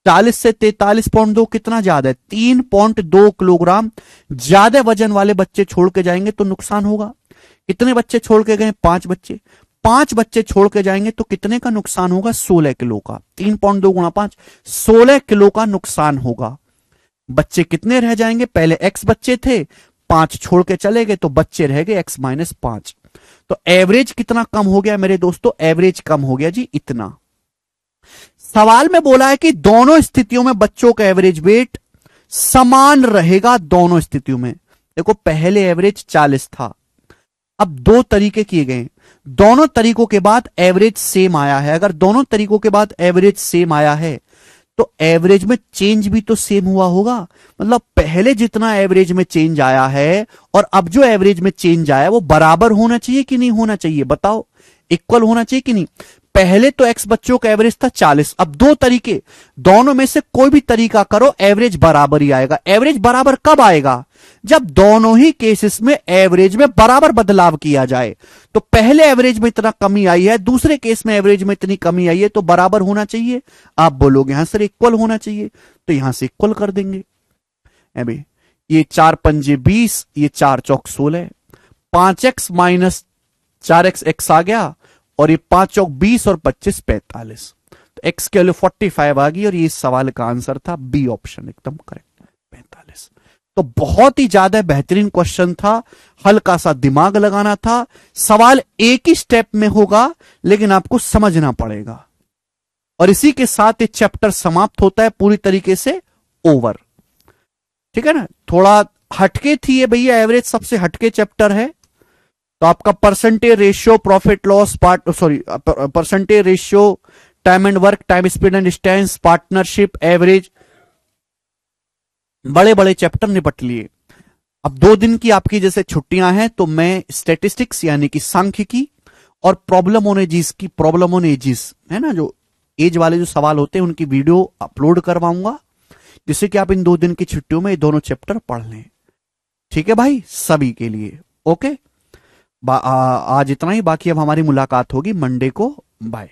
A: 40 से 43.2 कितना ज्यादा है, 3.2 किलोग्राम ज्यादा वजन वाले बच्चे छोड़ के जाएंगे तो नुकसान होगा। कितने बच्चे छोड़ के गए, 5 बच्चे, 5 बच्चे छोड़ के जाएंगे तो कितने का नुकसान होगा, 16 किलो का, 3.2 गुणा 5, 16 किलो का नुकसान होगा। बच्चे कितने रह जाएंगे, पहले x बच्चे थे, 5 छोड़ के चले गए तो बच्चे रह गए x माइनस 5, तो एवरेज कितना कम हो गया मेरे दोस्तों, एवरेज कम हो गया जी इतना। सवाल में बोला है कि दोनों स्थितियों में बच्चों का एवरेज वेट समान रहेगा, दोनों स्थितियों में। देखो पहले एवरेज 40 था, अब 2 तरीके किए गए, दोनों तरीकों के बाद एवरेज सेम आया है, अगर दोनों तरीकों के बाद एवरेज सेम आया है तो एवरेज में चेंज भी तो सेम हुआ होगा। मतलब पहले जितना एवरेज में चेंज आया है और अब जो एवरेज में चेंज आया वो बराबर होना चाहिए कि नहीं होना चाहिए, बताओ, इक्वल होना चाहिए कि नहीं। पहले तो एक्स बच्चों का एवरेज था 40, अब दो तरीके, दोनों में से कोई भी तरीका करो एवरेज बराबर ही आएगा। एवरेज बराबर कब आएगा, जब दोनों ही केसेस में एवरेज में बराबर बदलाव किया जाए। तो पहले एवरेज में इतना कमी आई है, दूसरे केस में एवरेज में इतनी कमी आई है, तो बराबर होना चाहिए। आप बोलोगे यहां सर इक्वल होना चाहिए, तो यहां से इक्वल कर देंगे। अभी ये 4 पंजे 20, ये 4 चौक 16, 5x माइनस 4x एक्स आ गया, और ये 5 चौक 20 और 25 45, तो x की वैल्यू 45 आ गई, और ये इस सवाल का आंसर था बी ऑप्शन, एकदम करेक्ट 45। तो बहुत ही ज्यादा बेहतरीन क्वेश्चन था, हल्का सा दिमाग लगाना था। सवाल एक ही स्टेप में होगा लेकिन आपको समझना पड़ेगा। और इसी के साथ ये चैप्टर समाप्त होता है, पूरी तरीके से ओवर। ठीक है ना, थोड़ा हटके थी ये भैया, एवरेज सबसे हटके चैप्टर है। तो आपका percentage ratio profit loss percentage ratio, time and work, time speed and distance, partnership, average, बड़े बड़े चैप्टर निपट लिए। अब 2 दिन की आपकी जैसे छुट्टियां हैं, तो मैं स्टैटिस्टिक्स यानी कि सांख्यिकी और प्रॉब्लमोनेजिस है ना, जो एज वाले जो सवाल होते हैं उनकी वीडियो अपलोड करवाऊंगा, जिससे कि आप इन 2 दिन की छुट्टियों में ये दोनों चैप्टर पढ़ लें। ठीक है भाई, सभी के लिए ओके। आज इतना ही, बाकी अब हमारी मुलाकात होगी मंडे को। बाय।